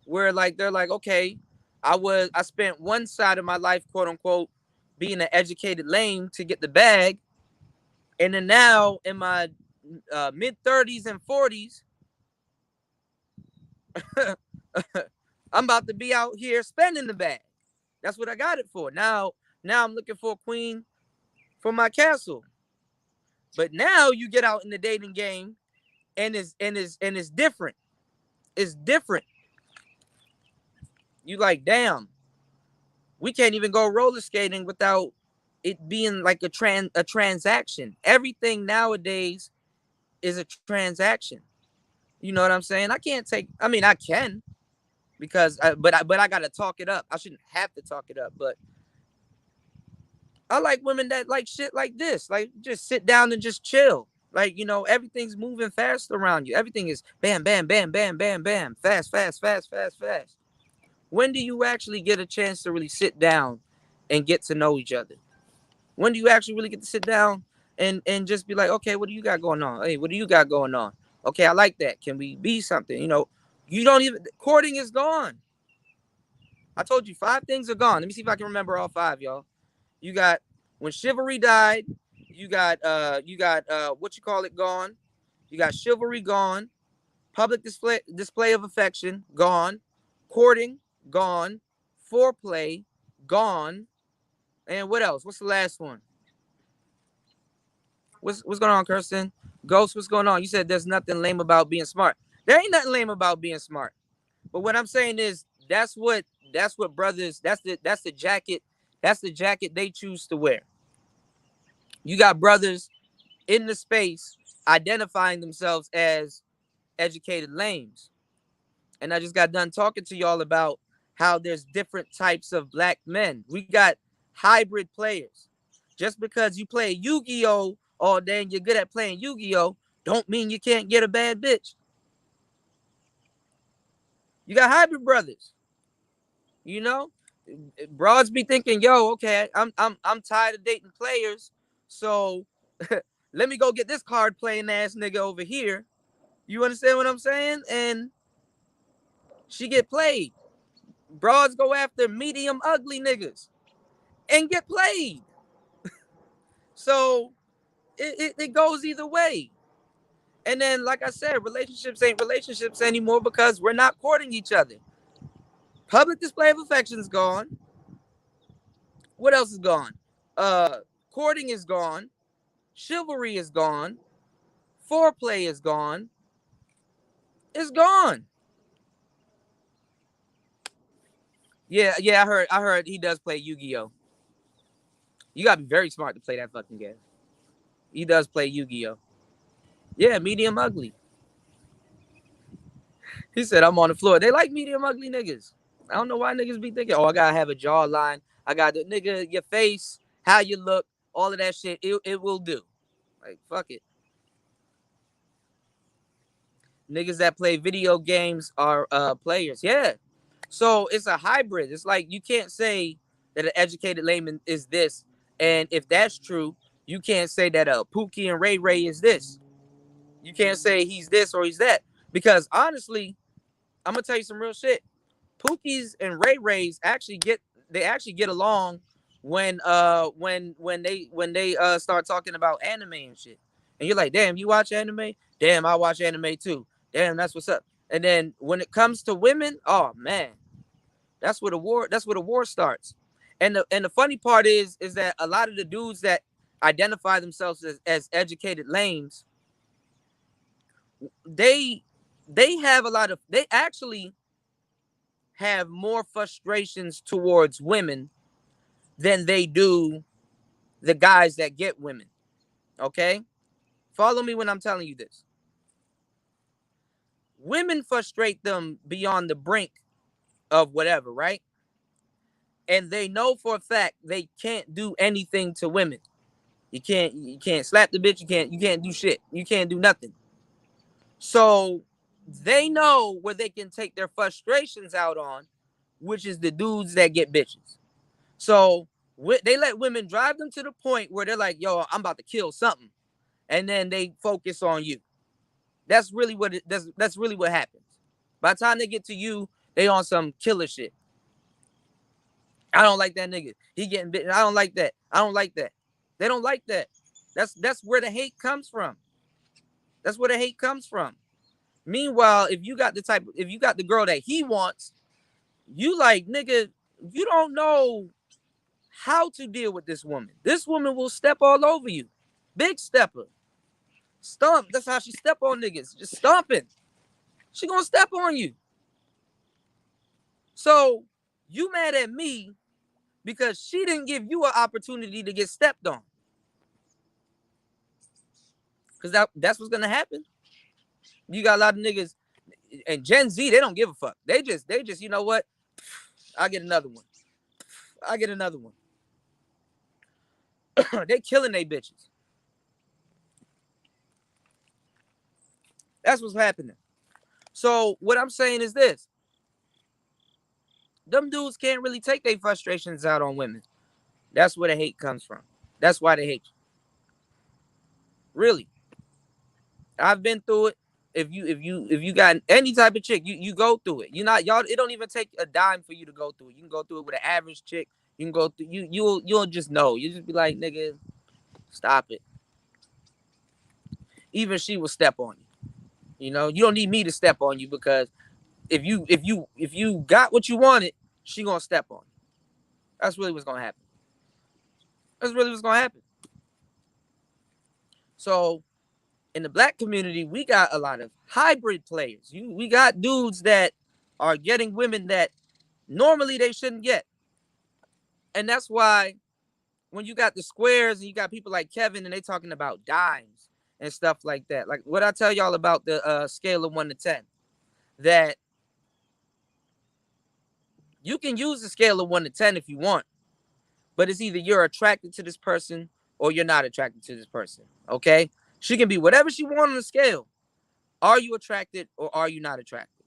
where like they're like, okay, I spent one side of my life, quote unquote, being an educated lame to get the bag, and then now in my mid 30s and 40s, I'm about to be out here spending the bag. That's what I got it for. Now I'm looking for a queen for my castle. But now you get out in the dating game, and it's different. It's different. You like, damn, we can't even go roller skating without it being like a transaction. Everything nowadays is a transaction. You know what I'm saying? I can, because but I gotta talk it up. I shouldn't have to talk it up, but I like women that like shit like this, like just sit down and just chill. Like, everything's moving fast around you. Everything is bam, bam, bam, bam, bam, bam, fast, fast, fast, fast, fast. When do you actually get a chance to really sit down and get to know each other? When do you actually really get to sit down and just be like, okay, what do you got going on? Hey, what do you got going on? Okay, I like that. Can we be something? You don't even, courting is gone. I told you 5 things are gone. Let me see if I can remember all 5, y'all. You got when chivalry died. You got what you call it gone. You got chivalry gone. Public display of affection gone. Courting gone. Foreplay gone. And what else? What's the last one? What's going on, Kirsten? Ghost, what's going on? You said there's nothing lame about being smart. There ain't nothing lame about being smart. But what I'm saying is that's what brothers, that's the jacket they choose to wear. You got brothers in the space identifying themselves as educated lames. And I just got done talking to y'all about how there's different types of black men. We got hybrid players. Just because you play Yu-Gi-Oh all day and you're good at playing Yu-Gi-Oh don't mean you can't get a bad bitch. You got hybrid brothers. Broads be thinking, yo, okay, I'm tired of dating players, so let me go get this card playing ass nigga over here. You understand what I'm saying? And she get played. Broads go after medium ugly niggas and get played. So it goes either way. And then, like I said, relationships ain't relationships anymore because we're not courting each other. Public display of affection is gone. What else is gone? Courting is gone. Chivalry is gone. Foreplay is gone. It's gone. Yeah, I heard he does play Yu-Gi-Oh. You gotta be very smart to play that fucking game. He does play Yu-Gi-Oh. Yeah, medium ugly. He said, I'm on the floor. They like medium ugly niggas. I don't know why niggas be thinking, oh, I gotta have a jawline. I got the nigga, your face, how you look, all of that shit. It will do. Like, fuck it. Niggas that play video games are players. Yeah. So it's a hybrid. It's like you can't say that an educated layman is this And if that's true, you can't say that Pookie and Ray Ray is this. You can't say he's this or he's that. Because honestly, I'm gonna tell you some real shit. Pookies and Ray Rays actually get along when they start talking about anime and shit. And you're like, damn, you watch anime? Damn, I watch anime too. Damn, that's what's up. And then when it comes to women, oh man, that's where the war starts. And the funny part is that a lot of the dudes that identify themselves as educated lames, they they actually have more frustrations towards women than they do the guys that get women. Okay? Follow me when I'm telling you this. Women frustrate them beyond the brink of whatever, right? And they know for a fact they can't do anything to women. You can't slap the bitch, you can't do shit. You can't do nothing. So they know where they can take their frustrations out on, which is the dudes that get bitches. So they let women drive them to the point where they're like, yo, I'm about to kill something. And then they focus on you. That's really that's really what happens. By the time they get to you, they on some killer shit. I don't like that nigga. He getting bitten. I don't like that. I don't like that. They don't like that. That's where the hate comes from. That's where the hate comes from. Meanwhile, if you got the girl that he wants, you like, nigga, you don't know how to deal with this woman. This woman will step all over you. Big stepper. Stomp. That's how she step on niggas. Just stomping. She gonna step on you. So you mad at me because she didn't give you an opportunity to get stepped on. Because that's what's gonna happen. You got a lot of niggas, and Gen Z, they don't give a fuck. They just, you know what? I'll get another one. I'll get another one. They killing they bitches. That's what's happening. So what I'm saying is this. Them dudes can't really take their frustrations out on women. That's where the hate comes from. That's why they hate you. Really. I've been through it. If you got any type of chick, you go through it. It don't even take a dime for you to go through it. You can go through it with an average chick. You can go through you'll just know. You just be like, nigga, stop it. Even she will step on you. You know, you don't need me to step on you, because if you got what you wanted, she gonna step on you. That's really what's gonna happen. That's really what's gonna happen. So in the black community, we got a lot of hybrid players. We got dudes that are getting women that normally they shouldn't get. And that's why when you got the squares and you got people like Kevin and they talking about dimes and stuff like that. Like what I tell y'all about the scale of 1 to 10, that you can use the scale of 1 to 10 if you want, but it's either you're attracted to this person or you're not attracted to this person. Okay? She can be whatever she wants on the scale. Are you attracted or are you not attracted?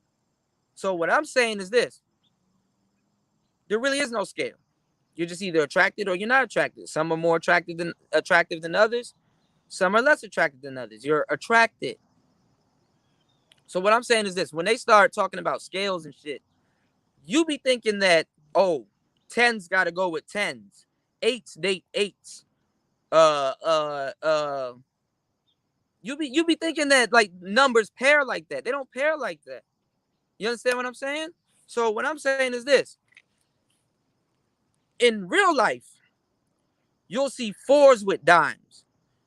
So what I'm saying is this. There really is no scale. You're just either attracted or you're not attracted. Some are more attractive than others. Some are less attractive than others. You're attracted. So what I'm saying is this. When they start talking about scales and shit, you be thinking that, oh, 10s got to go with 10s. 8s date 8s. You be thinking that like numbers pair like that. They don't pair like that. You understand what I'm saying? So what I'm saying is this. In real life, you'll see 4s with dimes.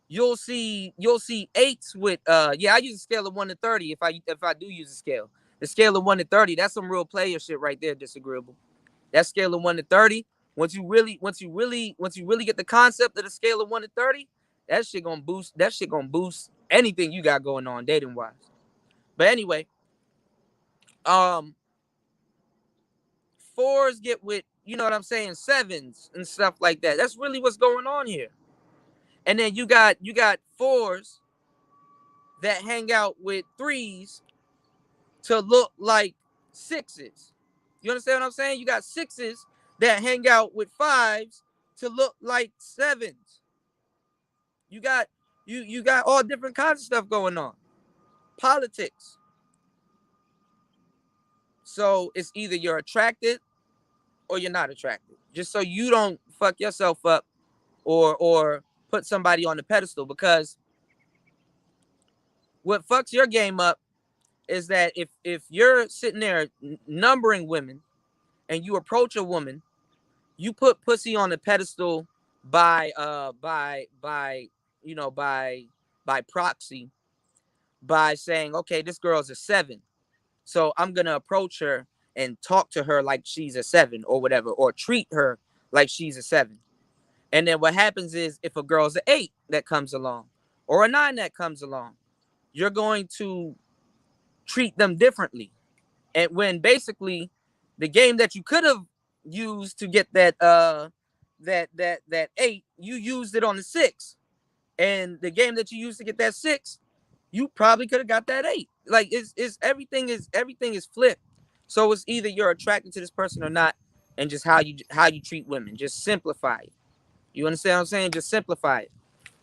You'll see 8s with I use a scale of 1 to 30 if I do use a scale. The scale of 1 to 30, that's some real player shit right there, Disagreeable. That scale of 1 to 30, once you really get the concept of the scale of 1 to 30, that shit gonna boost anything you got going on dating wise. But anyway, 4s get with, you know what I'm saying, 7s and stuff like that. That's really what's going on here. And then you got 4s that hang out with 3s to look like 6s. You understand what I'm saying? You got 6s that hang out with 5s to look like 7s. You got you got all different kinds of stuff going on. Politics. So it's either you're attracted or you're not attracted. Just so you don't fuck yourself up or put somebody on the pedestal, because what fucks your game up is that if you're sitting there numbering women and you approach a woman, you put pussy on the pedestal by proxy, by saying, okay, this girl's a 7, so I'm gonna approach her and talk to her like she's a 7 or whatever, or treat her like she's a 7. And then what happens is, if a girl's an 8 that comes along, or a 9 that comes along, you're going to treat them differently. And when basically the game that you could have used to get that 8, you used it on the 6. And the game that you used to get that 6, you probably could have got that 8. Like everything is flipped. So it's either you're attracted to this person or not, and just how you treat women. Just simplify it. You understand what I'm saying? Just simplify it.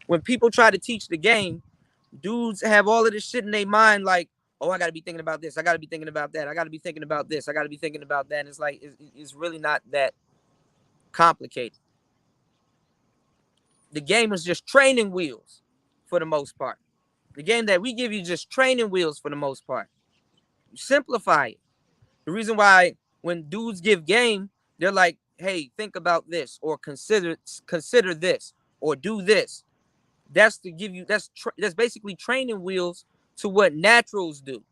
When people try to teach the game, dudes have all of this shit in their mind, like, oh, I got to be thinking about this. I got to be thinking about that. I got to be thinking about this. I got to be thinking about that. And it's like, it's really not that complicated. The game is just training wheels for the most part. The game that we give you just training wheels for the most part. You simplify it. The reason why when dudes give game, they're like, hey, think about this, or consider this, or do this. That's to give you, that's basically training wheels to what naturals do.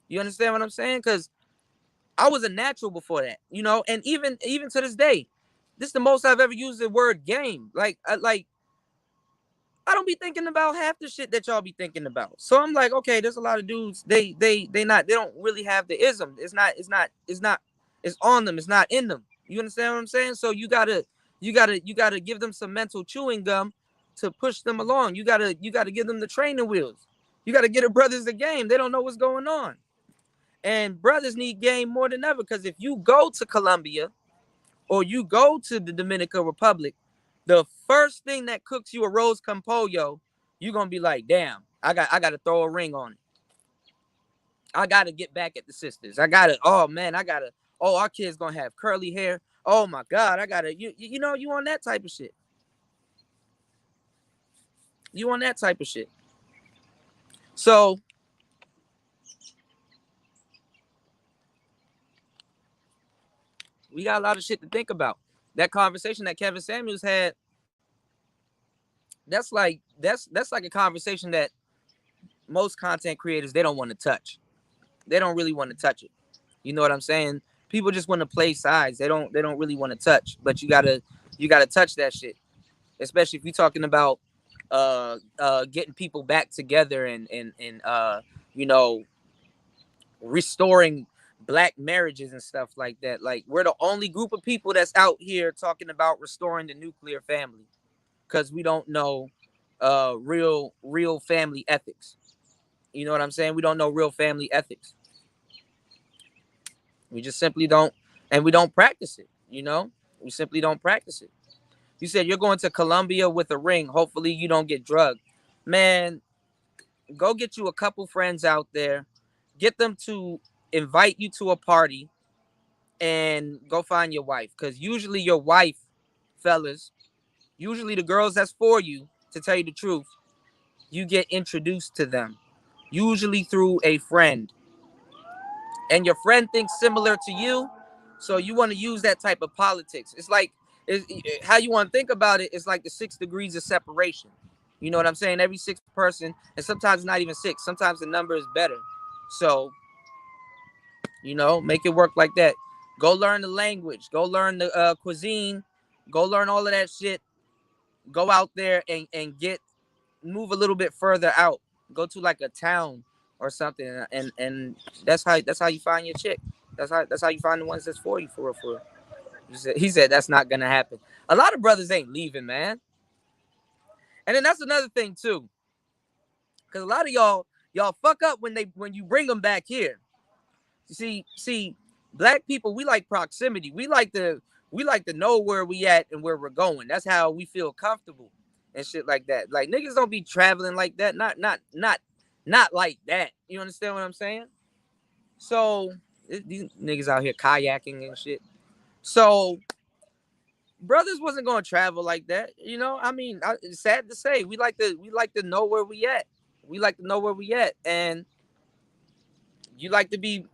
You understand what I'm saying? Because I was a natural before that, and even to this day, this is the most I've ever used the word game. Like I don't be thinking about half the shit that y'all be thinking about. So I'm like, okay, there's a lot of dudes, they don't really have the ism. It's on them, it's not in them. You understand what I'm saying? So you gotta give them some mental chewing gum to push them along. You gotta give them the training wheels. You gotta get the brothers the game. They don't know what's going on. And brothers need game more than ever, because if you go to Colombia or you go to the Dominican Republic, the first thing that cooks you a rose con pollo, you're gonna be like, damn, I gotta throw a ring on it. I gotta get back at the sisters. Our kid's gonna have curly hair. Oh my God, you on that type of shit. You on that type of shit. So we got a lot of shit to think about. That conversation that Kevin Samuels had, that's like a conversation that most content creators, they don't want to touch. They don't really want to touch it. You know what I'm saying? People just want to play sides. They don't really want to touch. But you gotta touch that shit. Especially if you're talking about getting people back together and restoring Black marriages and stuff like that. Like, we're the only group of people that's out here talking about restoring the nuclear family, because we don't know real family ethics. You know what I'm saying? We don't know real family ethics. We just simply don't, and we don't practice it. We simply don't practice it. You said you're going to Colombia with a ring. Hopefully you don't get drugged. Man, go get you a couple friends out there. Get them to invite you to a party and go find your wife. Because usually your wife, fellas, usually the girls that's for you, to tell you the truth, you get introduced to them. Usually through a friend. And your friend thinks similar to you. So you want to use that type of politics. It's like, how you want to think about it is like the 6 degrees of separation. You know what I'm saying? Every 6th person, and sometimes not even 6. Sometimes the number is better. So, make it work like that. Go learn the language. Go learn the cuisine. Go learn all of that shit. Go out there and move a little bit further out. Go to like a town or something, and that's how you find your chick. That's how you find the ones that's for you, for real. He said that's not gonna happen. A lot of brothers ain't leaving, man. And then that's another thing too, because a lot of y'all fuck up when you bring them back here. You see, Black people, we like proximity. We like to we like to know where we at and where we're going. That's how we feel comfortable and shit like that. Like niggas don't be traveling like that. Not like that. You understand what I'm saying? So these niggas out here kayaking and shit. So brothers wasn't gonna travel like that. You know, I mean, it's sad to say, we like to know where we at. We like to know where we at, and you like to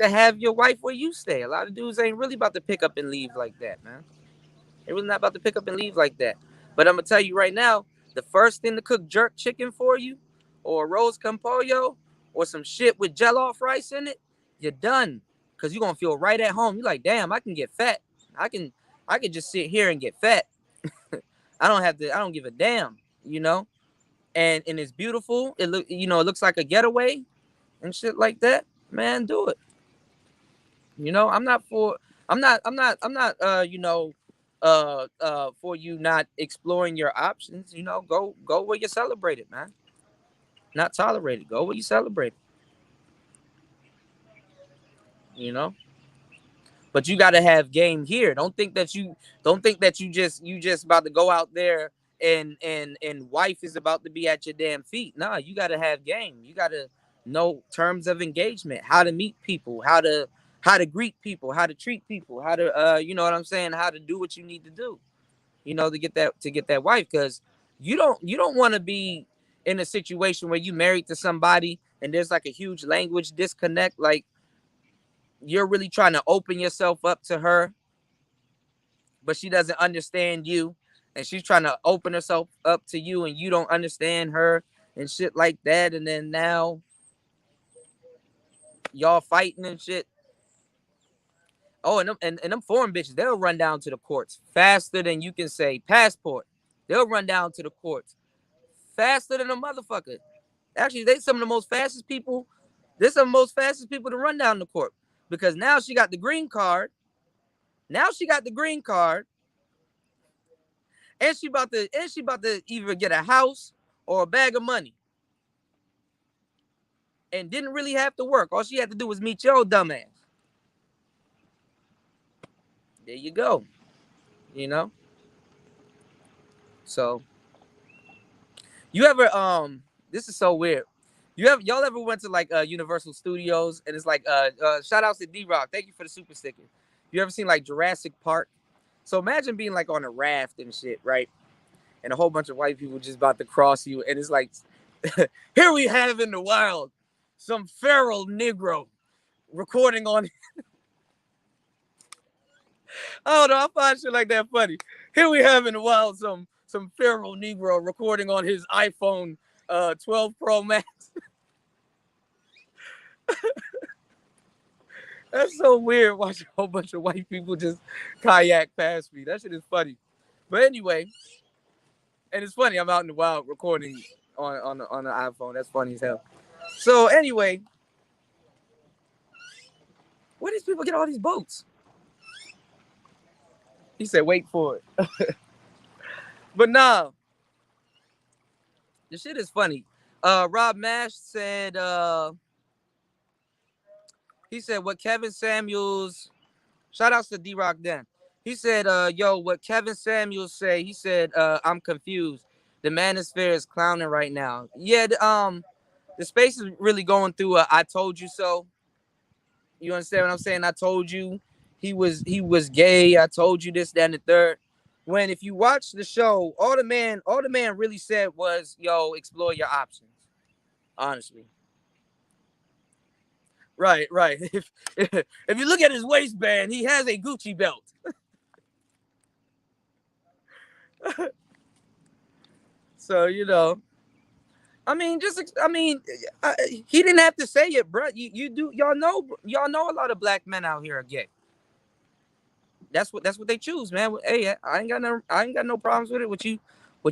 have your wife where you stay. A lot of dudes ain't really about to pick up and leave like that, man. They're really not about to pick up and leave like that. But I'm gonna tell you right now, the first thing to cook jerk chicken for you, or arroz con pollo, or some shit with jollof rice in it, you're done. Cause you're gonna feel right at home. You're like, damn, I can get fat. I can just sit here and get fat. I don't give a damn, you know? And it's beautiful. It looks like a getaway and shit like that. Man, do it. You know, I'm not for you not exploring your options. You know, go where you celebrate it, man. Not tolerate it. Go where you celebrate it. You know? But you gotta have game here. Don't think that you just about to go out there and wife is about to be at your damn feet. Nah, you gotta have game. You gotta know terms of engagement, how to meet people, how to greet people, how to treat people, how to you know what I'm saying, how to do what you need to do, you know, to get that wife. Because you don't want to be in a situation where you married to somebody and there's like a huge language disconnect. Like you're really trying to open yourself up to her, but she doesn't understand you, and she's trying to open herself up to you and you don't understand her and shit like that. And then now y'all fighting and shit. Oh, and them foreign bitches, they'll run down to the courts faster than you can say passport. They'll run down to the courts faster than a motherfucker. Actually, they some of the most fastest people. They're some of the most fastest people to run down the court, because now she got the green card. And she about to either get a house or a bag of money. And didn't really have to work. All she had to do was meet your dumb ass. There you go. You know? So you ever this is so weird. Y'all ever went to like Universal Studios, and it's like shout outs to D-Rock. Thank you for the super sticker. You ever seen like Jurassic Park? So imagine being like on a raft and shit, right? And a whole bunch of white people just about to cross you, and it's like here we have in the wild some feral Negro recording on I don't know, I find shit like that funny. Here we have in the wild some feral Negro recording on his iPhone 12 Pro Max. That's so weird, watching a whole bunch of white people just kayak past me. That shit is funny. But anyway, and it's funny, I'm out in the wild recording on the iPhone. That's funny as hell. So anyway, where these people get all these boats? He said, wait for it. But nah, the shit is funny. Rob Mash said, he said what Kevin Samuels, shout outs to D-Rock then. He said, yo, what Kevin Samuels say, he said, I'm confused. The manosphere is clowning right now. Yeah, the space is really going through a I told you so. You understand what I'm saying? I told you he was gay. I told you this, that, and the third. When if you watch the show, all the man really said was, yo, explore your options. Honestly. Right. If you look at his waistband, he has a Gucci belt. So, you know, he didn't have to say it, bro. Y'all know a lot of black men out here are gay. That's what they choose, man. Hey, I ain't got no problems with it. What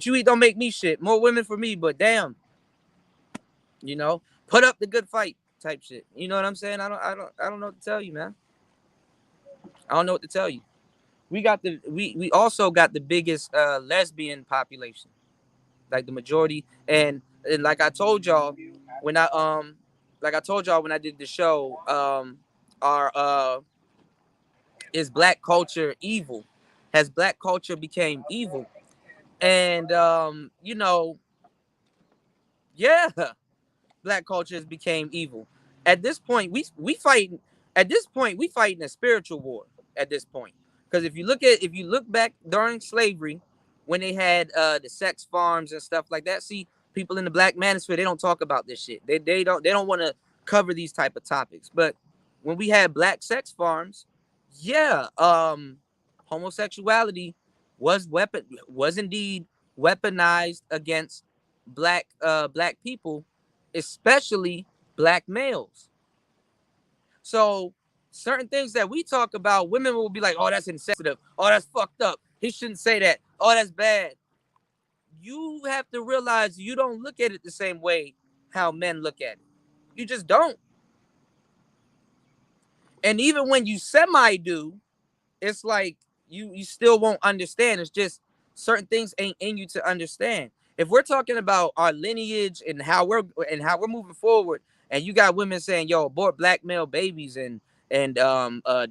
you eat don't make me shit. More women for me, but damn, you know, put up the good fight type shit. You know what I'm saying? I don't know what to tell you, man. I don't know what to tell you. We also got the biggest lesbian population, like the majority, and like I told y'all when I did the show, our Is black culture evil? Has black culture became evil? And you know, yeah, black culture has became evil. At this point, we fighting. At this point, we fighting a spiritual war. At this point, because if you look back during slavery, when they had the sex farms and stuff like that, see, people in the black manosphere, they don't talk about this shit. They don't want to cover these type of topics. But when we had black sex farms, yeah, homosexuality was indeed weaponized against black people, especially black males. So certain things that we talk about, women will be like, "Oh, that's insensitive. Oh, that's fucked up. He shouldn't say that. Oh, that's bad." You have to realize you don't look at it the same way how men look at it. You just don't. And even when you semi do, it's like you still won't understand. It's just certain things ain't in you to understand. If we're talking about our lineage and how we're moving forward, and you got women saying, "Yo, abort black male babies," and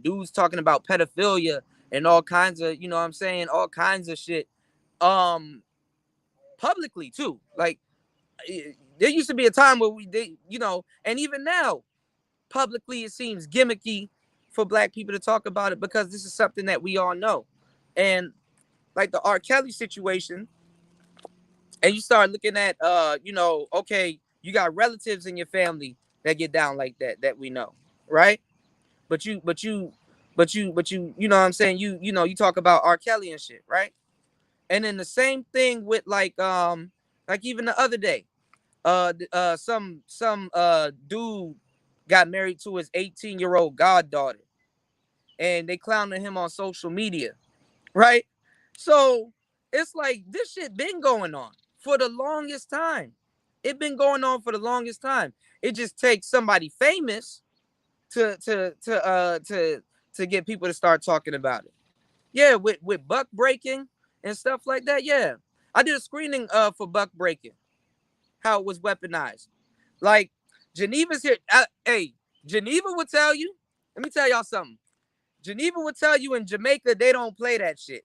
dudes talking about pedophilia and all kinds of, you know what I'm saying, all kinds of shit, publicly too. Like, there used to be a time where you know, and even now, publicly it seems gimmicky for black people to talk about it, because this is something that we all know. And like the R. Kelly situation, and you start looking at you know, okay, you got relatives in your family that get down like that we know, right? But you you know what I'm saying, you know, you talk about R. Kelly and shit, right? And then the same thing with like even the other day, some dude got married to his 18-year-old goddaughter, and they clowning him on social media, right? So it's like this shit been going on for the longest time. It been going on for the longest time. It just takes somebody famous to get people to start talking about it. Yeah, with buck breaking and stuff like that. Yeah, I did a screening for buck breaking, how it was weaponized. Like, Geneva's here. Hey, Geneva would tell you. Let me tell y'all something. Geneva would tell you in Jamaica they don't play that shit.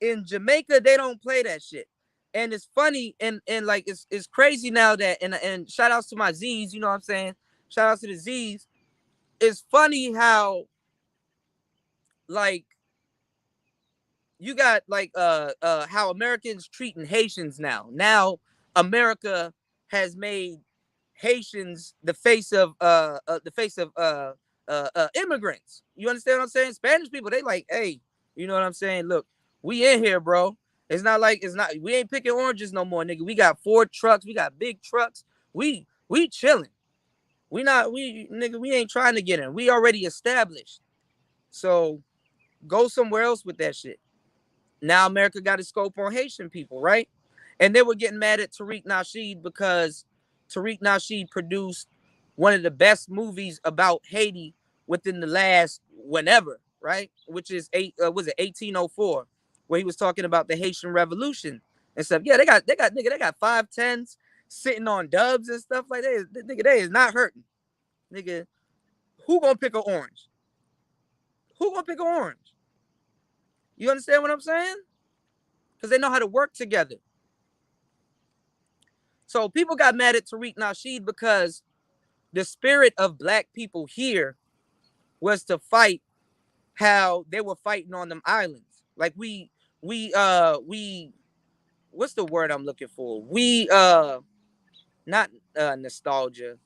In Jamaica they don't play that shit. And it's funny, and like it's crazy now that, and shout outs to my Z's, you know what I'm saying? Shout outs to the Z's. It's funny how, like, you got like how Americans treating Haitians now. Now America has made Haitians the face of immigrants. You understand what I'm saying? Spanish people, they like, hey, you know what I'm saying? Look, we in here, bro. It's not we ain't picking oranges no more, nigga. We got Ford trucks, we got big trucks. We chilling. We ain't trying to get in. We already established. So go somewhere else with that shit. Now America got a scope on Haitian people, right? And they were getting mad at Tariq Nasheed because Tariq Nasheed produced one of the best movies about Haiti within the last whenever, right? Which is 1804, where he was talking about the Haitian Revolution and stuff. Yeah, they got 510s sitting on dubs and stuff like that. Nigga, they is not hurting. Nigga, who gonna pick an orange? Who gonna pick an orange? You understand what I'm saying? Because they know how to work together. So people got mad at Tariq Nasheed because the spirit of black people here was to fight how they were fighting on them islands. Like we what's the word I'm looking for? We not nostalgia,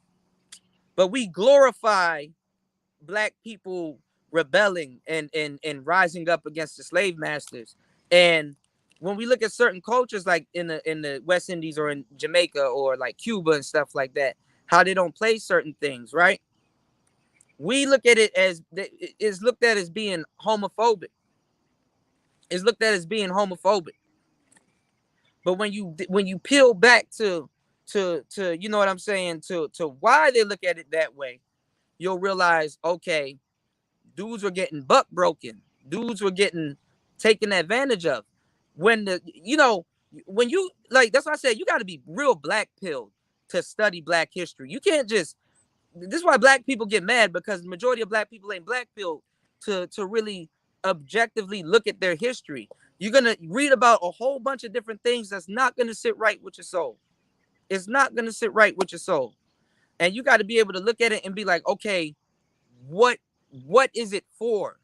but we glorify black people rebelling and rising up against the slave masters. And when we look at certain cultures, like in the West Indies or in Jamaica or like Cuba and stuff like that, how they don't play certain things, right? We look at it as it's looked at as being homophobic. It's looked at as being homophobic. But when you peel back to you know what I'm saying, to why they look at it that way, you'll realize, okay, dudes were getting buck broken. Dudes were getting taken advantage of. When when you, like, that's why I said you got to be real black pilled to study black history. You can't just, this is why black people get mad, because the majority of black people ain't black pilled to really objectively look at their history. You're gonna read about a whole bunch of different things that's not gonna sit right with your soul. It's not gonna sit right with your soul. And you got to be able to look at it and be like, okay, what is it for?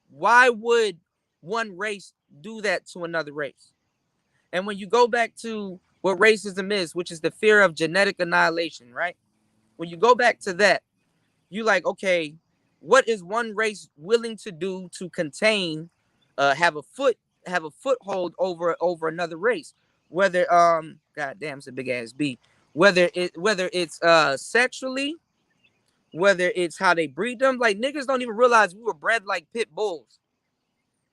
Why would one race do that to another race? And when you go back to what racism is, which is the fear of genetic annihilation, right? When you go back to that, you like, okay, what is one race willing to do to contain, have a foothold over another race? Whether god damn, it's a big ass B. Whether it's sexually, whether it's how they breed them. Like, niggas don't even realize we were bred like pit bulls.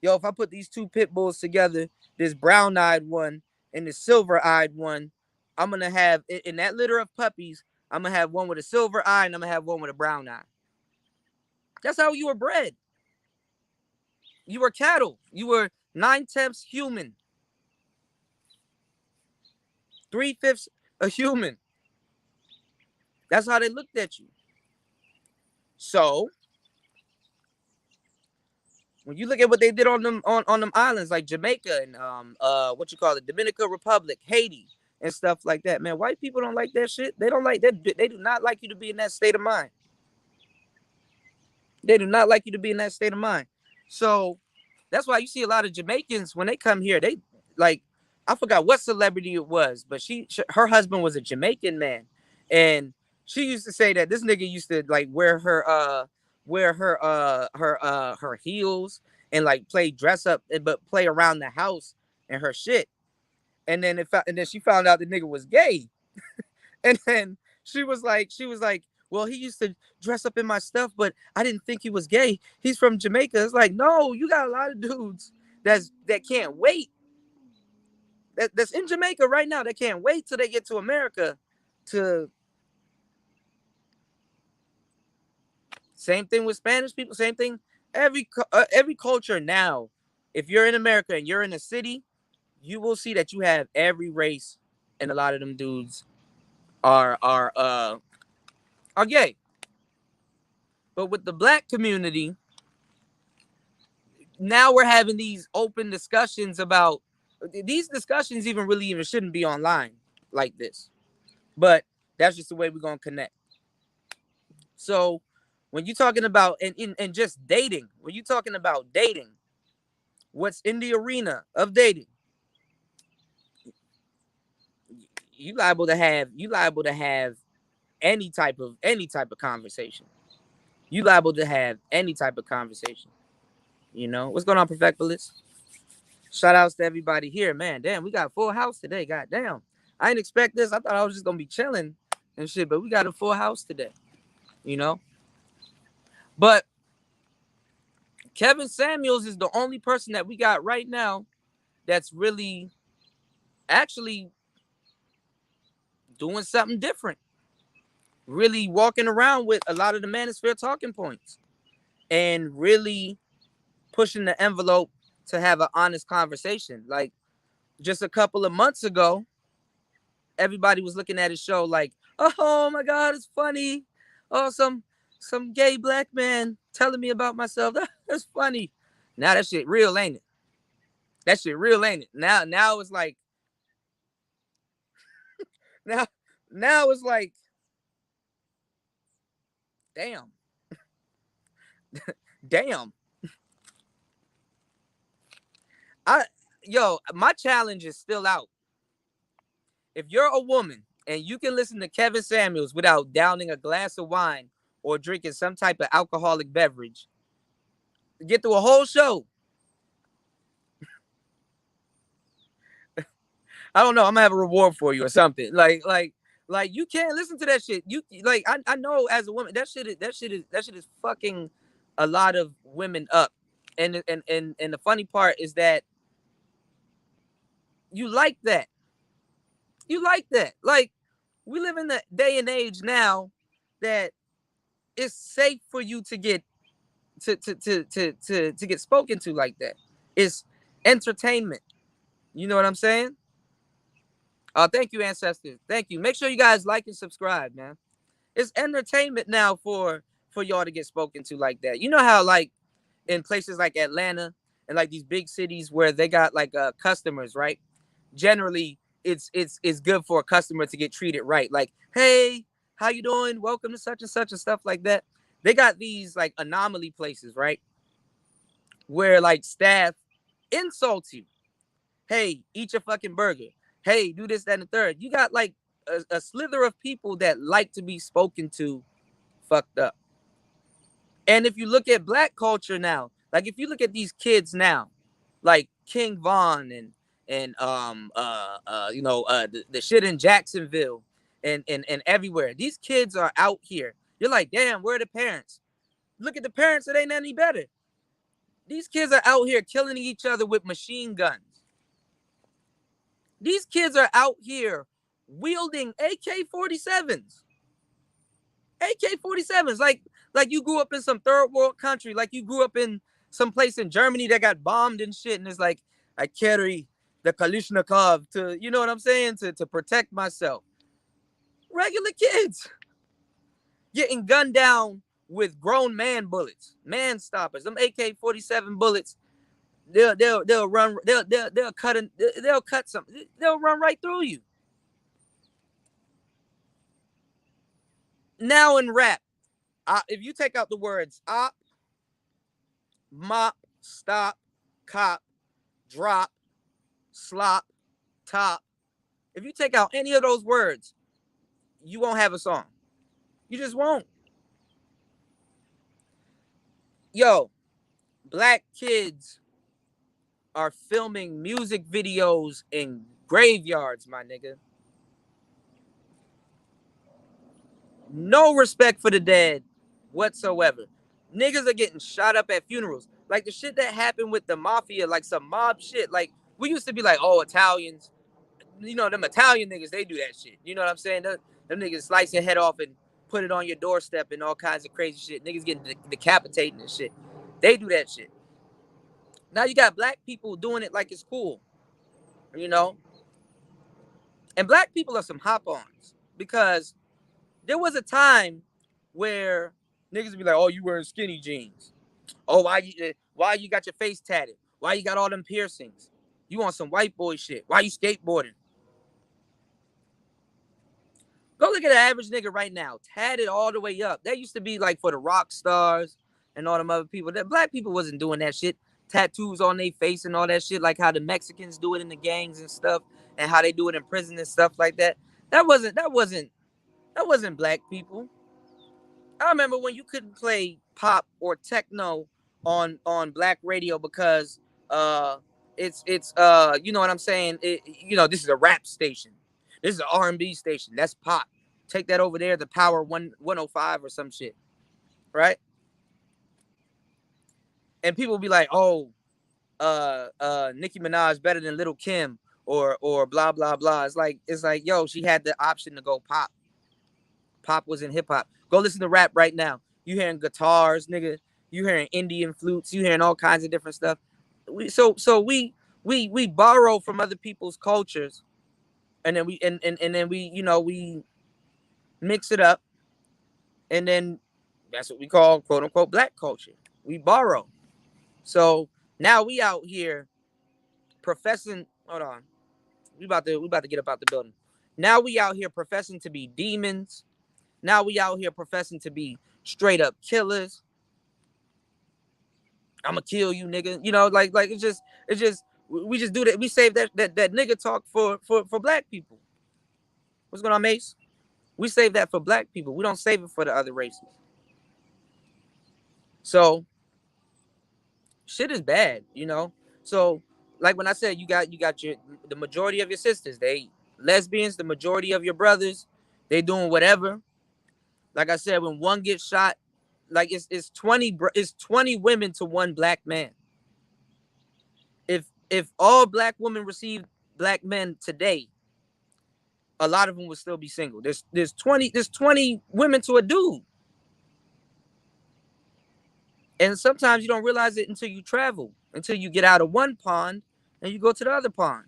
Yo, if I put these two pit bulls together, this brown-eyed one and this silver-eyed one, I'm gonna have in that litter of puppies, I'm gonna have one with a silver eye and I'm gonna have one with a brown eye. That's how you were bred. You were cattle. You were 9/10 human, 3/5 a human. That's how they looked at you. So when you look at what they did on them islands like Jamaica and Dominican Republic, Haiti, and stuff like that, man, white people don't like that shit. They don't like that. They do not like you to be in that state of mind. They do not like you to be in that state of mind. So that's why you see a lot of Jamaicans when they come here. They like, I forgot what celebrity it was, but her husband was a Jamaican man, and she used to say that this nigga used to like wear her heels and like play dress up, but play around the house and her shit. And then she found out the nigga was gay, and then she was like, well, he used to dress up in my stuff, but I didn't think he was gay. He's from Jamaica. It's like, no, you got a lot of dudes that can't wait. That's in Jamaica right now. They can't wait till they get to America. Same thing with Spanish people. Same thing. Every culture now. If you're in America and you're in a city, you will see that you have every race, and a lot of them dudes are gay. But with the black community, now we're having these open discussions about these discussions even shouldn't be online like this. But that's just the way we're gonna connect. So when you're talking about and just dating, when you're talking about dating, what's in the arena of dating, you liable to have any type of conversation. You liable to have any type of conversation. You know what's going on, Perfectolist? Shout outs to everybody here, man. Damn, we got a full house today. God damn, I didn't expect this. I thought I was just gonna be chilling and shit, but we got a full house today. You know, but Kevin Samuels is the only person that we got right now that's really actually doing something different. Really walking around with a lot of the manosphere talking points and really pushing the envelope to have an honest conversation. Like just a couple of months ago, everybody was looking at his show like, oh my God, it's funny. Oh, some gay black man telling me about myself. That's funny. Now that shit real, ain't it? That shit real, ain't it? Now it's like, now it's like, damn. Damn. My challenge is still out. If you're a woman and you can listen to Kevin Samuels without downing a glass of wine or drinking some type of alcoholic beverage, get through a whole show. I don't know. I'm gonna have a reward for you or something. Like you can't listen to that shit. You like I know as a woman that shit is fucking a lot of women up. And the funny part is that you like that. You like that. Like we live in the day and age now that it's safe for you to get to get spoken to like that. It's entertainment. You know what I'm saying? Thank you, ancestors. Thank you. Make sure you guys like and subscribe, man. It's entertainment now for y'all to get spoken to like that. You know how like in places like Atlanta and like these big cities where they got like customers, right? Generally, it's good for a customer to get treated right. Like, hey, how you doing? Welcome to such and stuff like that. They got these like anomaly places, right? Where like staff insults you. Hey, eat your fucking burger. Hey, do this, that, and the third. You got like a slither of people that like to be spoken to fucked up. And if you look at black culture now, like if you look at these kids now, like King Von and the shit in Jacksonville and everywhere. These kids are out here. You're like, damn, where are the parents? Look at the parents, it ain't any better. These kids are out here killing each other with machine guns. These kids are out here wielding AK-47s. AK-47s, like you grew up in some third world country, like you grew up in some place in Germany that got bombed and shit, and it's like, I carry the Kalashnikov to, you know what I'm saying, to protect myself. Regular kids getting gunned down with grown man bullets, man stoppers. Them AK-47 bullets, they'll run, they'll cut some, they'll run right through you. Now in rap, if you take out the words op, mop, stop, cop, drop, slop, top, if you take out any of those words, you won't have a song. You just won't. Yo, black kids are filming music videos in graveyards, my nigga. No respect for the dead whatsoever. Niggas are getting shot up at funerals. Like the shit that happened with the mafia, like some mob shit. Like we used to be like, oh, Italians. You know, them Italian niggas, they do that shit. You know what I'm saying? Them niggas slice your head off and put it on your doorstep and all kinds of crazy shit. Niggas getting decapitated and shit. They do that shit. Now you got black people doing it like it's cool. You know? And black people are some hop-ons because there was a time where niggas would be like, oh, you wearing skinny jeans. Oh, why you got your face tatted? Why you got all them piercings? You on some white boy shit. Why you skateboarding? Go look at an average nigga right now, tatted all the way up. That used to be like for the rock stars and all them other people. That black people wasn't doing that shit. Tattoos on their face and all that shit, like how the Mexicans do it in the gangs and stuff, and how they do it in prison and stuff like that. That wasn't black people. I remember when you couldn't play pop or techno on black radio because it's you know what I'm saying? This is a rap station. This is an R&B station. That's pop. Take that over there, the Power 105 or some shit. Right? And people be like, oh, Nicki Minaj better than Little Kim or blah blah blah. It's like, yo, she had the option to go pop. Pop was in hip hop. Go listen to rap right now. You hearing guitars, nigga. You hearing Indian flutes. You hearing all kinds of different stuff. We borrow from other people's cultures, and then we mix it up, and then that's what we call quote unquote black culture. We borrow. So now we out here professing. Hold on, we about to get up out the building. Now we out here professing to be demons. Now we out here professing to be straight up killers. I'ma kill you, nigga. You know, like it's just we just do that. We save that nigga talk for black people. What's going on, Mace? We save that for black people. We don't save it for the other races. So shit is bad, you know. So like when I said you got the majority of your sisters, they lesbians, the majority of your brothers, they doing whatever. Like I said, when one gets shot, like it's 20 women to one black man. If all black women receive black men today, a lot of them would still be single. There's 20 women to a dude. And sometimes you don't realize it until you travel, until you get out of one pond and you go to the other pond.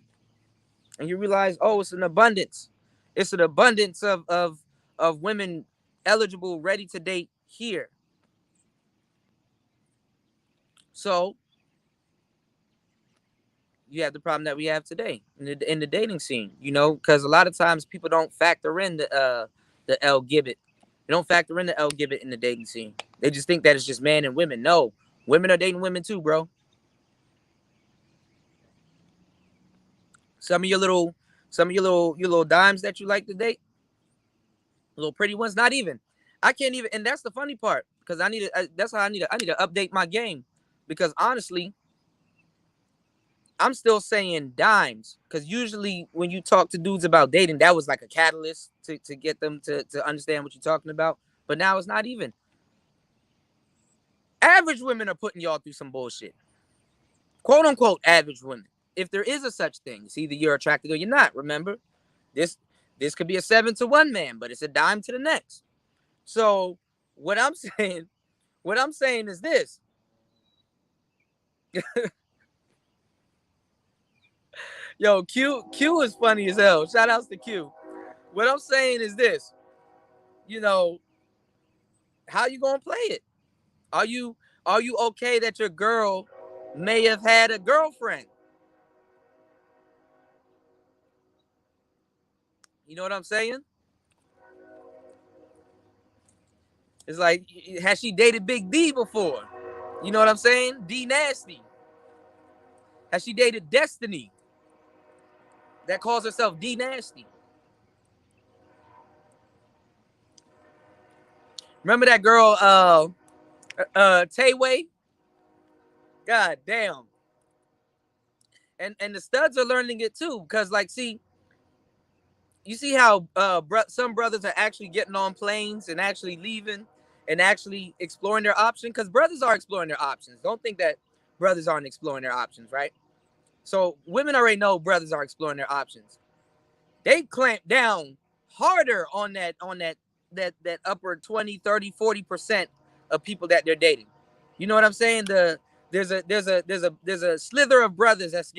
And you realize, oh, it's an abundance. It's an abundance of women eligible, ready to date here. So you have the problem that we have today in the dating scene, you know, because a lot of times people don't factor in the L Gibbet. They don't factor in the L Gibbet in the dating scene. They just think that it's just men and women. No, women are dating women too, bro. Some of your little dimes that you like to date, little pretty ones, not even. I can't even, and that's the funny part because that's how I need to update my game because honestly, I'm still saying dimes because usually when you talk to dudes about dating, that was like a catalyst to get them to understand what you're talking about. But now it's not even. Average women are putting y'all through some bullshit. Quote unquote average women. If there is a such thing, it's either you're attracted or you're not. Remember, this this could be a 7 to 1 man, but it's a dime to the next. So what I'm saying, is this. Yo, Q is funny as hell. Shout outs to Q. What I'm saying is this. You know, how you gonna play it? Are you okay that your girl may have had a girlfriend? You know what I'm saying? It's like, has she dated Big D before? You know what I'm saying? D Nasty. Has she dated Destiny? That calls herself D Nasty. Remember that girl, Tayway? God damn. And the studs are learning it too, because like, see, you see how some brothers are actually getting on planes and actually leaving and actually exploring their options, because brothers are exploring their options. Don't think that brothers aren't exploring their options, right? So women already know brothers are exploring their options. They clamp down harder on that upper 20, 30, 40% of people that they're dating. You know what I'm saying? There's a slither of brothers that's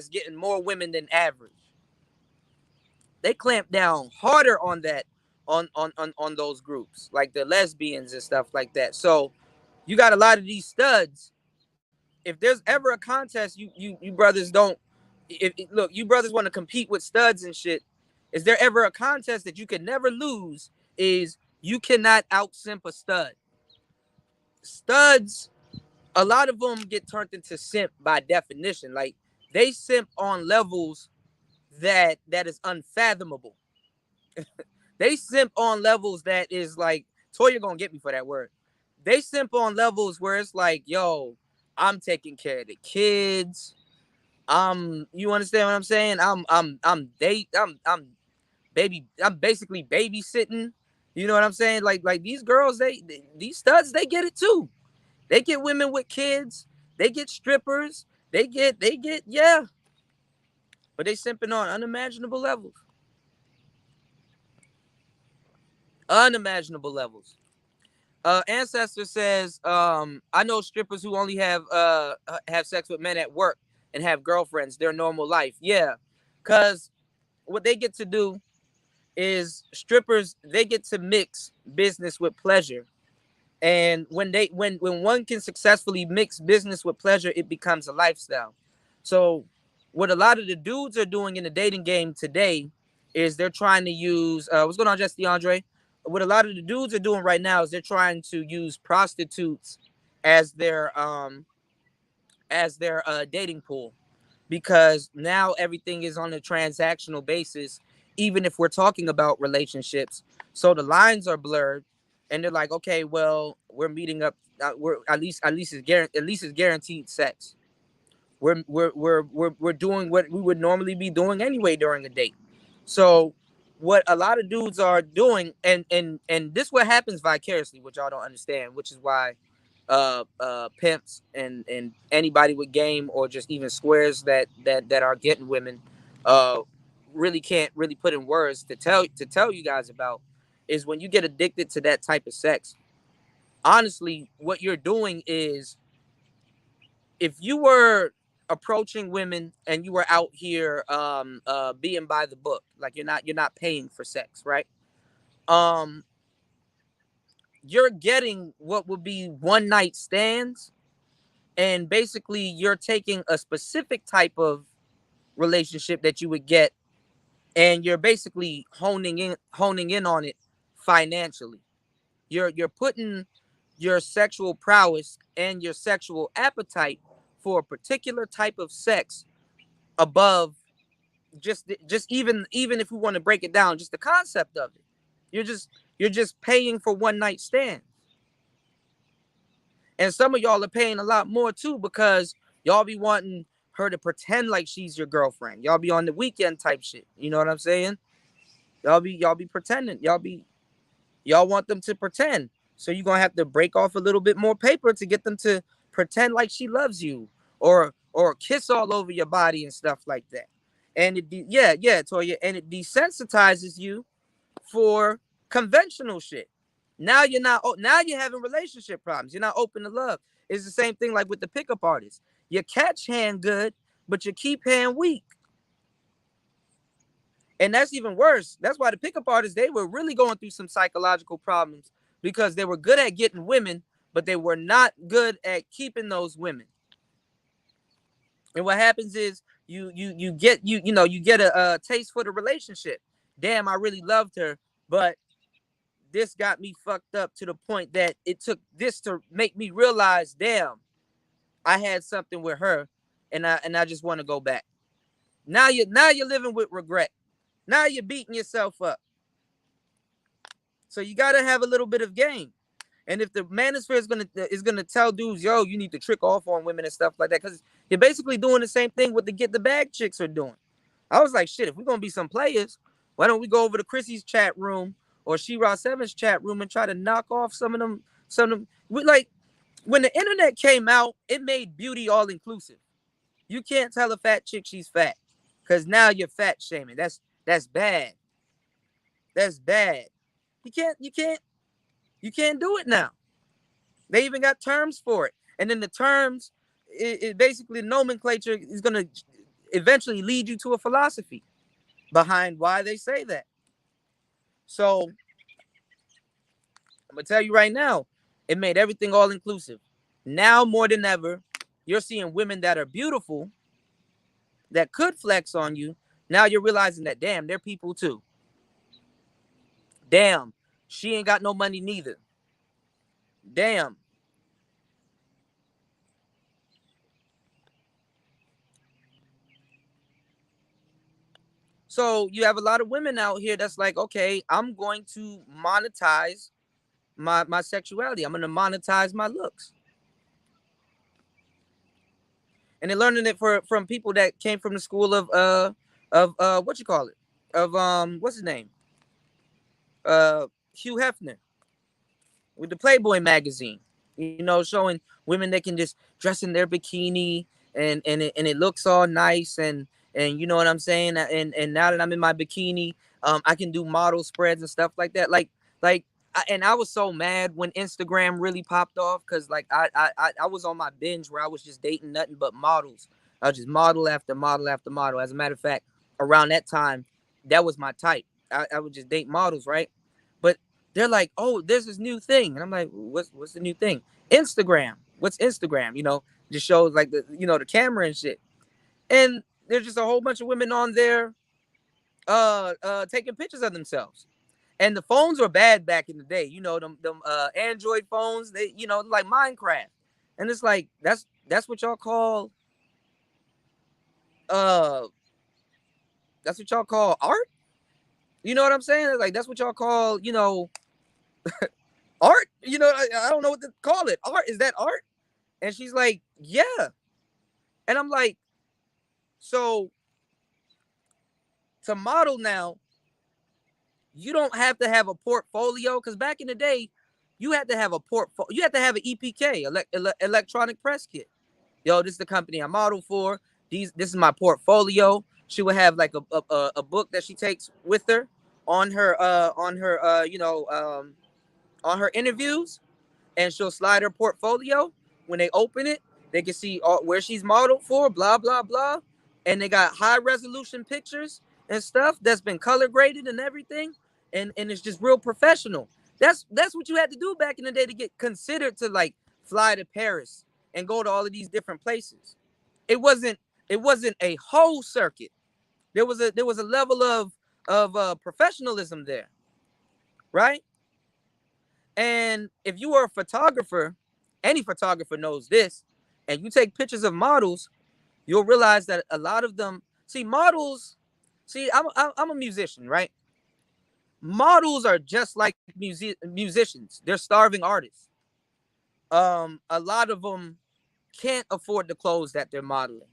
getting more women than average. They clamp down harder on that, on those groups, like the lesbians and stuff like that. So you got a lot of these studs. If there's ever a contest, you brothers don't. Look, you brothers want to compete with studs and shit. Is there ever a contest that you can never lose? Is you cannot out simp a stud. Studs, a lot of them get turned into simp by definition. Like, they simp on levels that is unfathomable. They simp on levels that is like, Toya gonna get me for that word. They simp on levels where it's like, yo, I'm taking care of the kids. You understand what I'm saying? I'm basically babysitting. You know what I'm saying? Like these girls, these studs, they get it too. They get women with kids. They get strippers. They get yeah. But they simping on unimaginable levels. Unimaginable levels. Ancestor says, I know strippers who only have sex with men at work and have girlfriends, their normal life. Yeah. Cause what they get to do is strippers, they get to mix business with pleasure. And when one can successfully mix business with pleasure, it becomes a lifestyle. So what a lot of the dudes are doing in the dating game today is they're trying to use what's going on, Jesse DeAndre? What a lot of the dudes are doing right now is they're trying to use prostitutes as their dating pool, because now everything is on a transactional basis, even if we're talking about relationships. So the lines are blurred, and they're like, okay, well, we're meeting up. We're at least it's guaranteed sex. We're doing what we would normally be doing anyway during a date. So what a lot of dudes are doing, and this what happens vicariously, which y'all don't understand, which is why pimps and anybody with game or just even squares that are getting women really can't really put in words to tell you guys about, is when you get addicted to that type of sex. Honestly, what you're doing is, if you were approaching women and you were out here being by the book, like you're not paying for sex, right? You're getting what would be one night stands and basically you're taking a specific type of relationship that you would get, and you're basically honing in on it financially. You're putting your sexual prowess and your sexual appetite for a particular type of sex above just even if we want to break it down, just the concept of it. You're just paying for one night stand. And some of y'all are paying a lot more too, because y'all be wanting her to pretend like she's your girlfriend. Y'all be on the weekend type shit. You know what I'm saying? Y'all be pretending. Y'all want them to pretend. So you're gonna have to break off a little bit more paper to get them to pretend like she loves you, or kiss all over your body and stuff like that. And Toya, and it desensitizes you for conventional shit. Now you're having relationship problems. You're not open to love. It's the same thing like with the pickup artists. You catch hand good, but you keep hand weak. And that's even worse. That's why the pickup artists, they were really going through some psychological problems, because they were good at getting women, but they were not good at keeping those women. And what happens is you get a taste for the relationship. Damn, I really loved her, but this got me fucked up to the point that it took this to make me realize, damn, I had something with her, and I just want to go back. Now you're living with regret. Now you're beating yourself up. So you gotta have a little bit of game. And if the manosphere is gonna tell dudes, yo, you need to trick off on women and stuff like that, because you're basically doing the same thing what the get the bag chicks are doing. I was like, shit, if we're gonna be some players, why don't we go over to Chrissy's chat room or She-Ra7's chat room and try to knock off some of them. Like, when the internet came out, it made beauty all inclusive. You can't tell a fat chick she's fat, because now you're fat shaming. That's bad. That's bad. You can't do it now. They even got terms for it. And then the terms, it basically, nomenclature is going to eventually lead you to a philosophy behind why they say that. So I'm going to tell you right now, it made everything all inclusive. Now more than ever, you're seeing women that are beautiful, that could flex on you. Now you're realizing that, damn, they're people too. Damn, she ain't got no money neither. Damn. So you have a lot of women out here that's like, okay, I'm going to monetize my sexuality. I'm going to monetize my looks. And they're learning it from people that came from the school of what you call it? Of what's his name? Hugh Hefner with the Playboy magazine. You know, showing women that can just dress in their bikini and it looks all nice and you know what I'm saying? And now that I'm in my bikini, I can do model spreads and stuff like that. And I was so mad when Instagram really popped off, because like I was on my binge where I was just dating nothing but models. I was just model after model after model. As a matter of fact, around that time, that was my type. I would just date models, right? But they're like, oh, there's this new thing. And I'm like, what's the new thing? Instagram. What's Instagram? You know, just shows like the camera and shit. And there's just a whole bunch of women on there taking pictures of themselves. And the phones were bad back in the day. You know, them Android phones, they, like Minecraft. And it's like, that's what y'all call art? You know what I'm saying? Like, that's what y'all call, art? I don't know what to call it. Art? Is that art? And she's like, yeah. And I'm like, so to model now, you don't have to have a portfolio, because back in the day, you had to have a portfolio. You had to have an EPK, electronic press kit. Yo, this is the company I model for. This is my portfolio. She would have like a book that she takes with her on her interviews, and she'll slide her portfolio. When they open it, they can see where she's modeled for, blah blah blah, and they got high resolution pictures and stuff that's been color graded and everything, and it's just real professional. That's what you had to do back in the day to get considered to like fly to Paris and go to all of these different places. It wasn't a whole circuit. There was a level of professionalism there, right? And if you were a photographer, any photographer knows this, and you take pictures of models, you'll realize that a lot of them, models, I'm a musician, right? Models are just like musicians. They're starving artists. A lot of them can't afford the clothes that they're modeling.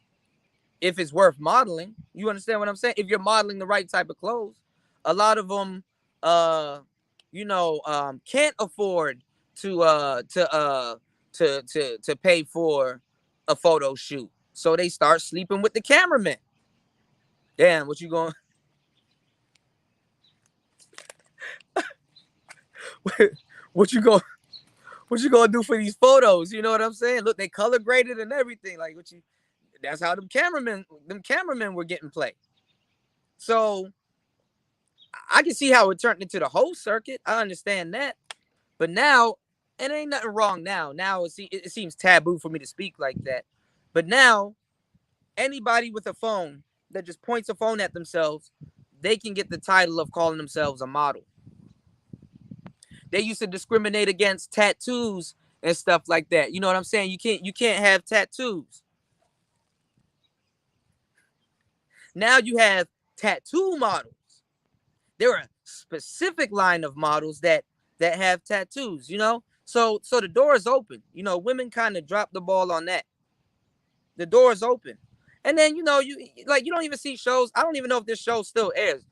If it's worth modeling, you understand what I'm saying? If you're modeling the right type of clothes, a lot of them, can't afford to pay for a photo shoot, so they start sleeping with the cameraman. Damn, what you going? What you going? What you gonna do for these photos? You know what I'm saying? Look, they color graded and everything. Like what you? That's how them cameramen were getting played. So I can see how it turned into the whole circuit. I understand that, but now it ain't nothing wrong. Now it seems taboo for me to speak like that. But now anybody with a phone that just points a phone at themselves, they can get the title of calling themselves a model. They used to discriminate against tattoos and stuff like that. You know what I'm saying? You can't have tattoos. Now you have tattoo models. There are a specific line of models that have tattoos, you know? So the door is open. You know, women kind of drop the ball on that. The door is open. And then, you don't even see shows. I don't even know if this show still airs.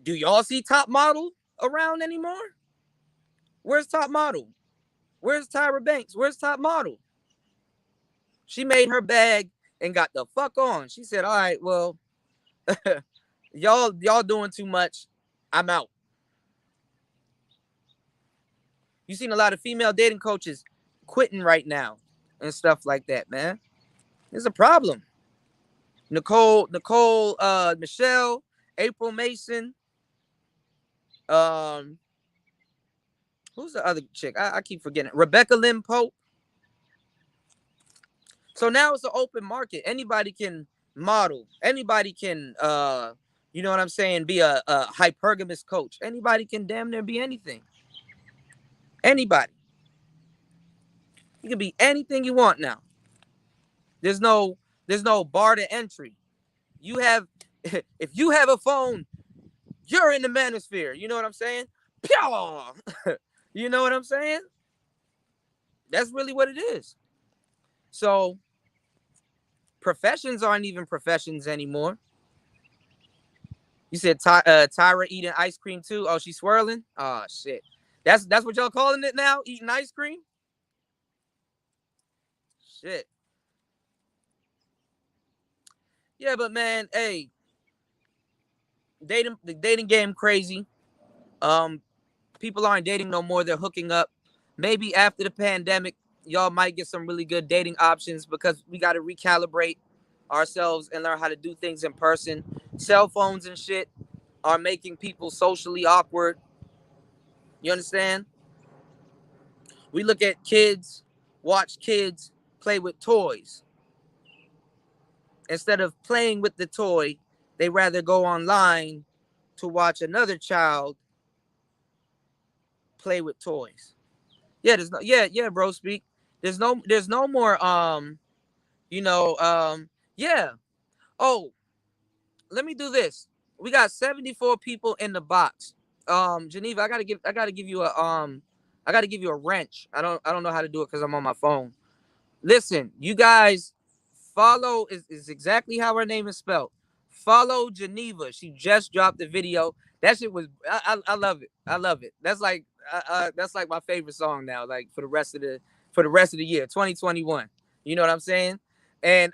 Do y'all see Top Model around anymore? Where's Top Model? Where's Tyra Banks? Where's Top Model? She made her bag and got the fuck on. She said, all right, well, y'all doing too much. I'm out. You seen a lot of female dating coaches quitting right now and stuff like that, man. It's a problem. Nicole, Michelle, April Mason. Who's the other chick? I keep forgetting. Rebecca Lynn Pope. So now it's an open market. Anybody can model. Anybody can, you know what I'm saying, be a hypergamous coach. Anybody can damn near be anything. Anybody. You can be anything you want now. There's no bar to entry. If you have a phone, you're in the manosphere. You know what I'm saying? You know what I'm saying? That's really what it is. So professions aren't even professions anymore. You said Tyra eating ice cream too. Oh, she's swirling. Oh shit. That's what y'all calling it now? Eating ice cream? Shit. Yeah, but man, hey, the dating game crazy. People aren't dating no more. They're hooking up. Maybe after the pandemic, y'all might get some really good dating options because we got to recalibrate ourselves and learn how to do things in person. Cell phones and shit are making people socially awkward. You understand? We look at kids, watch kids play with toys. Instead of playing with the toy, they rather go online to watch another child play with toys. Yeah, bro, speak. There's no more yeah. Oh, let me do this. We got 74 people in the box. Geneva, I gotta give you a wrench. I don't know how to do it because I'm on my phone. Listen, you guys, follow is exactly how her name is spelled. Follow Geneva. She just dropped the video. That shit was I love it. I love it. That's like my favorite song now. Like for the rest of the year, 2021. You know what I'm saying? And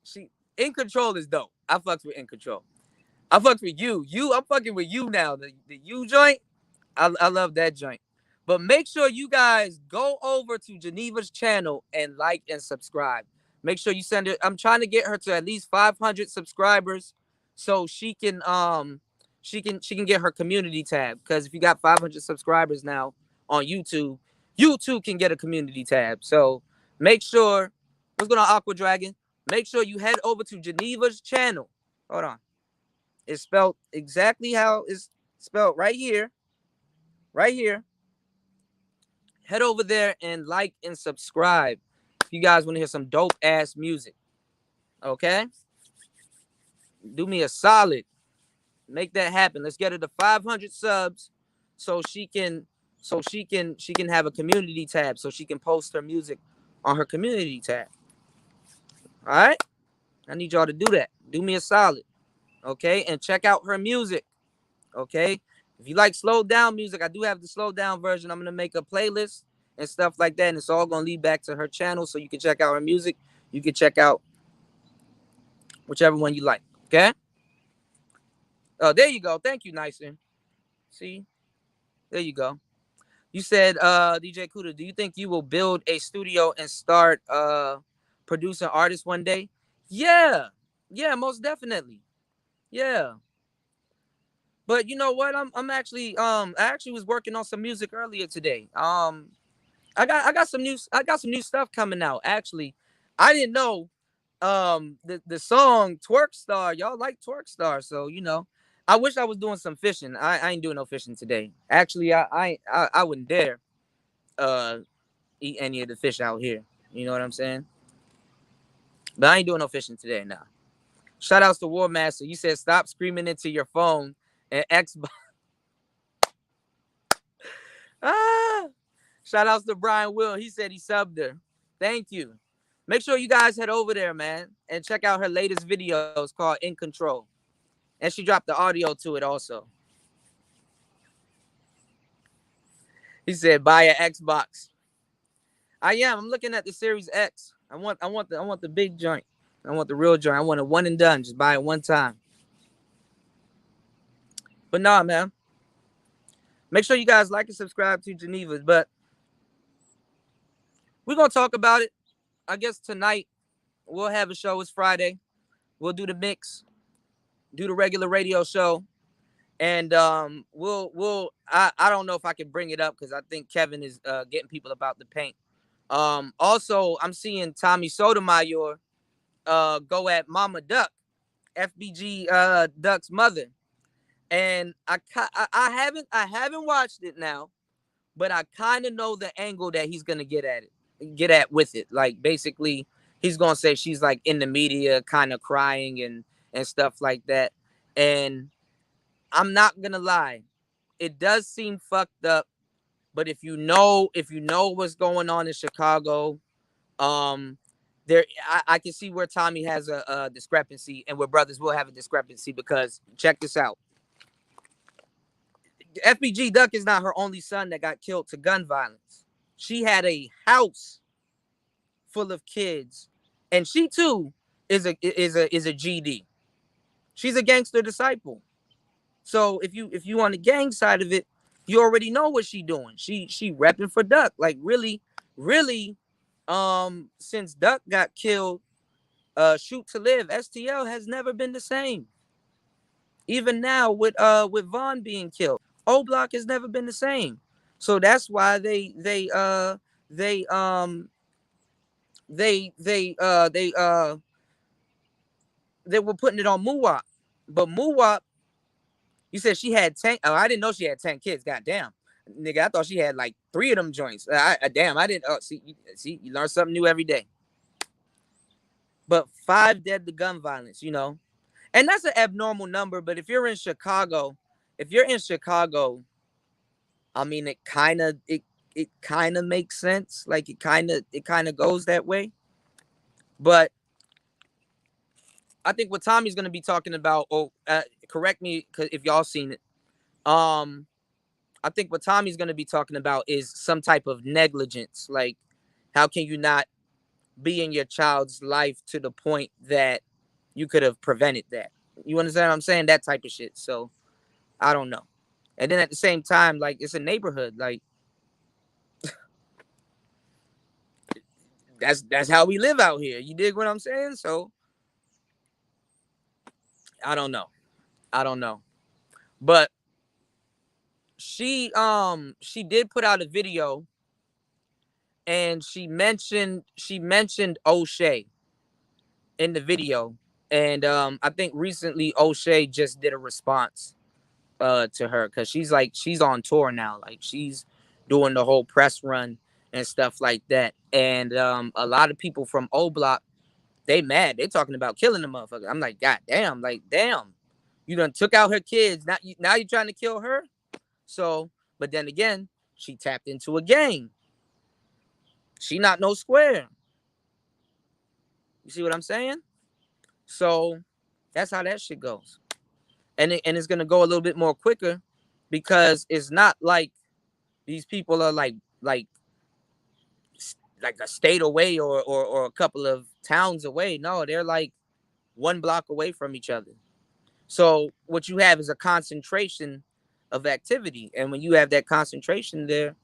she In Control is dope. I fucks with In Control. I fucks with you. I'm fucking with you now. The you joint. I love that joint. But make sure you guys go over to Geneva's channel and like and subscribe. Make sure you send it. I'm trying to get her to at least 500 subscribers so she can get her community tab. Because if you got 500 subscribers now on YouTube, you too can get a community tab. So Make sure, what's going on, Aqua Dragon? Make sure you head over to Geneva's channel. Hold on. It's spelled exactly how it's spelled right here. Right here. Head over there and like and subscribe if you guys want to hear some dope ass music. Okay? Do me a solid. Make that happen. Let's get her to 500 subs so she can have a community tab so she can post her music on her community tab. All right? I need y'all to do that. Do me a solid. Okay? And check out her music. Okay? If you like slowed down music, I do have the slowed down version. I'm going to make a playlist and stuff like that. And it's all going to lead back to her channel so you can check out her music. You can check out whichever one you like. Okay? Oh, there you go. Thank you, Nicer. See? There you go. You said, DJ Kuda, do you think you will build a studio and start producing artists one day? Yeah. Yeah, most definitely. Yeah. But you know what? I'm actually I actually was working on some music earlier today. I got some new stuff coming out. Actually, I didn't know the song Twerk Star, y'all like Twerk Star, so you know, I wish I was doing some fishing. I ain't doing no fishing today. Actually, I wouldn't dare eat any of the fish out here. You know what I'm saying? But I ain't doing no fishing today now. Shout outs to War Master. You said stop screaming into your phone and Xbox. Ah, shout outs to Brian Will. He said he subbed her. Thank you. Make sure you guys head over there, man, and check out her latest videos called In Control. And she dropped the audio to it also. He said buy an Xbox. I am. I'm looking at the Series X. I want the big joint. I want the real joint. I want a one and done. Just buy it one time. But nah, man. Make sure you guys like and subscribe to Geneva's. But we're gonna talk about it. I guess tonight we'll have a show. It's Friday. We'll do the mix, do the regular radio show, and I don't know if I can bring it up because I think Kevin is getting people about the paint. Also, I'm seeing Tommy Sotomayor go at Mama Duck, FBG Duck's mother, and I haven't watched it now, but I kind of know the angle that he's gonna get at with it. Like basically, he's gonna say she's like in the media, kind of crying and stuff like that. And I'm not gonna lie, it does seem fucked up. But if you know what's going on in Chicago, I can see where Tommy has a discrepancy, and where brothers will have a discrepancy because check this out. FBG Duck is not her only son that got killed to gun violence. She had a house full of kids, and she too is a GD. She's a gangster disciple. So if you on the gang side of it, you already know what she doing. She repping for Duck. Like really, since Duck got killed, Shoot to Live, STL has never been the same. Even now with Vaughn being killed, O Block has never been the same. So that's why they were putting it on Muwap. But Muwap, you said she had 10. Oh, I didn't know she had 10 kids. Goddamn. Nigga, I thought she had like 3 of them joints. Damn, I didn't. See, you learn something new every day. But 5 dead to gun violence, you know. And that's an abnormal number. But if you're in Chicago, I mean, it kind of makes sense. Like it kind of goes that way. But I think what Tommy's going to be talking about, correct me if y'all seen it. I think what Tommy's going to be talking about is some type of negligence. Like, how can you not be in your child's life to the point that you could have prevented that? You understand what I'm saying? That type of shit. So, I don't know. And then at the same time, like, it's a neighborhood. Like, that's how we live out here. You dig what I'm saying? So, I don't know. But she did put out a video and she mentioned O'Shea in the video. And I think recently O'Shea just did a response to her, because she's on tour now. Like, she's doing the whole press run and stuff like that. And a lot of people from O Block, they mad. They talking about killing the motherfucker. I'm like, God damn, like, damn. You done took out her kids. Now you're trying to kill her? So, but then again, she tapped into a game. She not no square. You see what I'm saying? So that's how that shit goes. And it's gonna go a little bit more quicker, because it's not like these people are like a state away or a couple of towns away. No, they're like 1 block away from each other. So what you have is a concentration of activity, and when you have that concentration there,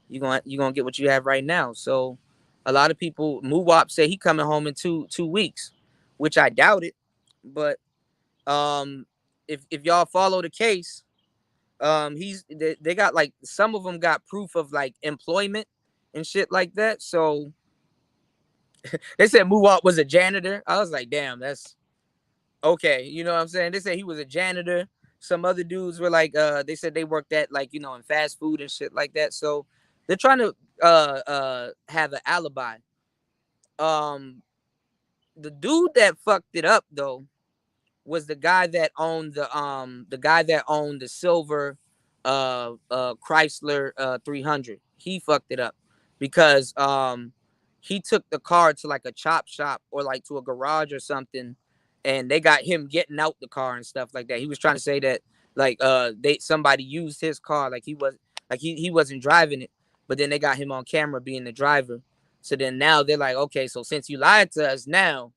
you're gonna get what you have right now. So a lot of people, Muwap say he coming home in two weeks, which I doubt it. But if y'all follow the case, they got, like, some of them got proof of, like, employment and shit like that. So they said Muwap was a janitor. I was like, damn, that's okay. You know what I'm saying? They said he was a janitor. Some other dudes were like, they said they worked at, like, you know, in fast food and shit like that. So they're trying to have an alibi. The dude that fucked it up though was the guy that owned the silver Chrysler 300. He fucked it up because he took the car to, like, a chop shop or, like, to a garage or something, and they got him getting out the car and stuff like that. He was trying to say that, like, somebody used his car, like he wasn't driving it, but then they got him on camera being the driver. So then now they're like, okay, so since you lied to us, now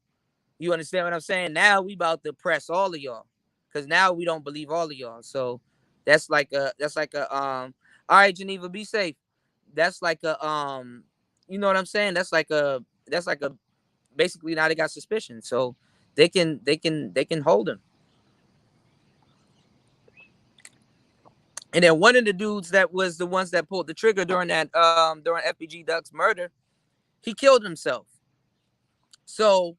you understand what I'm saying? Now we about to press all of y'all, because now we don't believe all of y'all. So that's like a all right, Geneva, be safe. That's like a you know what I'm saying? That's like a basically now they got suspicion. So they can hold him. And then one of the dudes that was the ones that pulled the trigger during FBG Duck's murder, he killed himself. So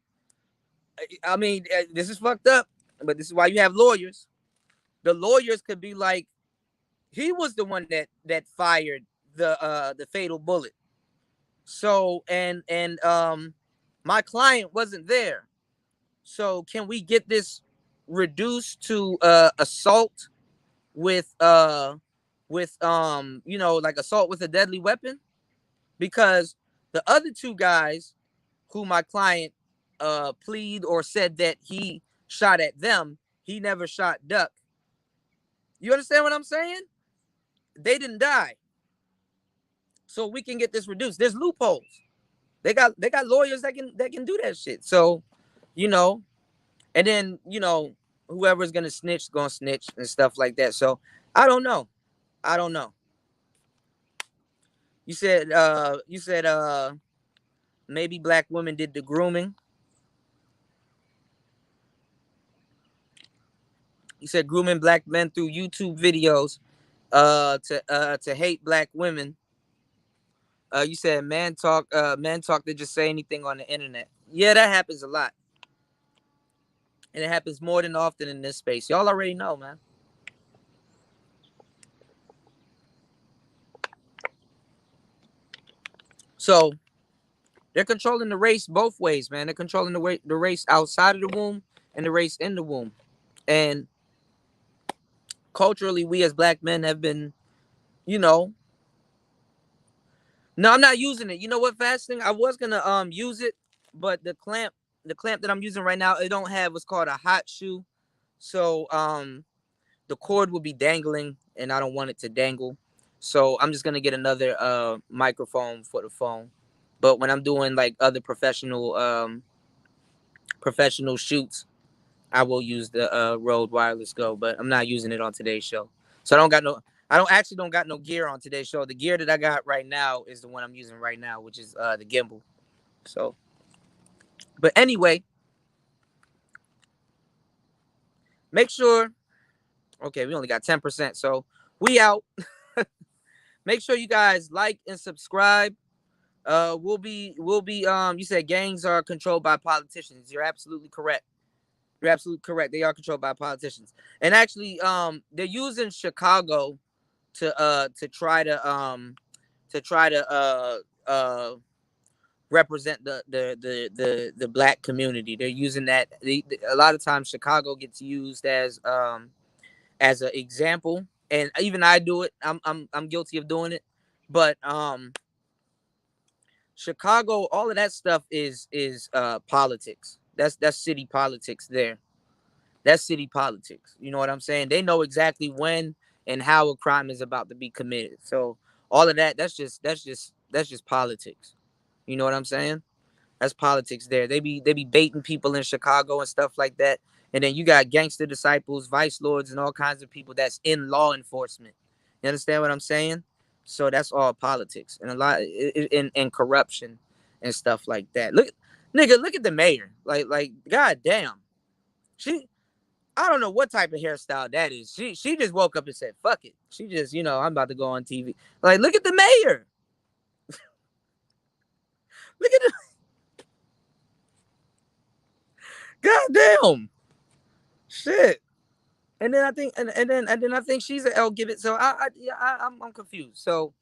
I mean, this is fucked up, but this is why you have lawyers. The lawyers could be like, he was the one that fired the fatal bullet. So and my client wasn't there. So can we get this reduced to assault with you know, like assault with a deadly weapon? Because the other two guys who my client plead or said that he shot at them, he never shot Duck. You understand what I'm saying? They didn't die. So we can get this reduced. There's loopholes. They got lawyers that can do that shit. So, you know, and then, you know, whoever's gonna snitch and stuff like that. So I don't know. You said maybe black women did the grooming. You said grooming black men through YouTube videos to hate black women. You said men talk to just say anything on the internet. Yeah, that happens a lot. And it happens more than often in this space. Y'all already know, man. So they're controlling the race both ways, man. They're controlling the race outside of the womb and the race in the womb. And culturally, we as black men have been, you know. No, I'm not using it. You know what, fasting? I was gonna use it, but the clamp that I'm using right now, it don't have what's called a hot shoe. So the cord will be dangling, and I don't want it to dangle. So I'm just gonna get another microphone for the phone. But when I'm doing like other professional shoots, I will use the Rode Wireless Go. But I'm not using it on today's show. So I don't got no gear on today's show. The gear that I got right now is the one I'm using right now, which is the gimbal. So, but anyway, make sure. Okay, we only got 10%, so we out. Make sure you guys like and subscribe. Will be you said gangs are controlled by politicians. You're absolutely correct. You're absolutely correct. They are controlled by politicians. And actually, they're using Chicago to try to represent the black community. They're using that. A lot of times Chicago gets used as an example, and even I do it. I'm guilty of doing it, but Chicago, all of that stuff is politics. That's city politics there. That's city politics. You know what I'm saying? They know exactly when and how a crime is about to be committed. So all of that, that's just politics. You know what I'm saying? That's politics there. They be baiting people in Chicago and stuff like that. And then you got gangster disciples, vice lords, and all kinds of people that's in law enforcement. You understand what I'm saying? So that's all politics and a lot in corruption and stuff like that. Look at the mayor. Like, goddamn. She I don't know what type of hairstyle that is. She just woke up and said, fuck it. She just, I'm about to go on TV. Like, look at the mayor. Look at the goddamn shit. And then I think and then I think she's an L give it. So I'm confused. So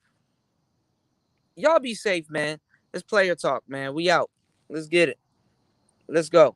y'all be safe, man. Let's player talk, man. We out. Let's get it. Let's go.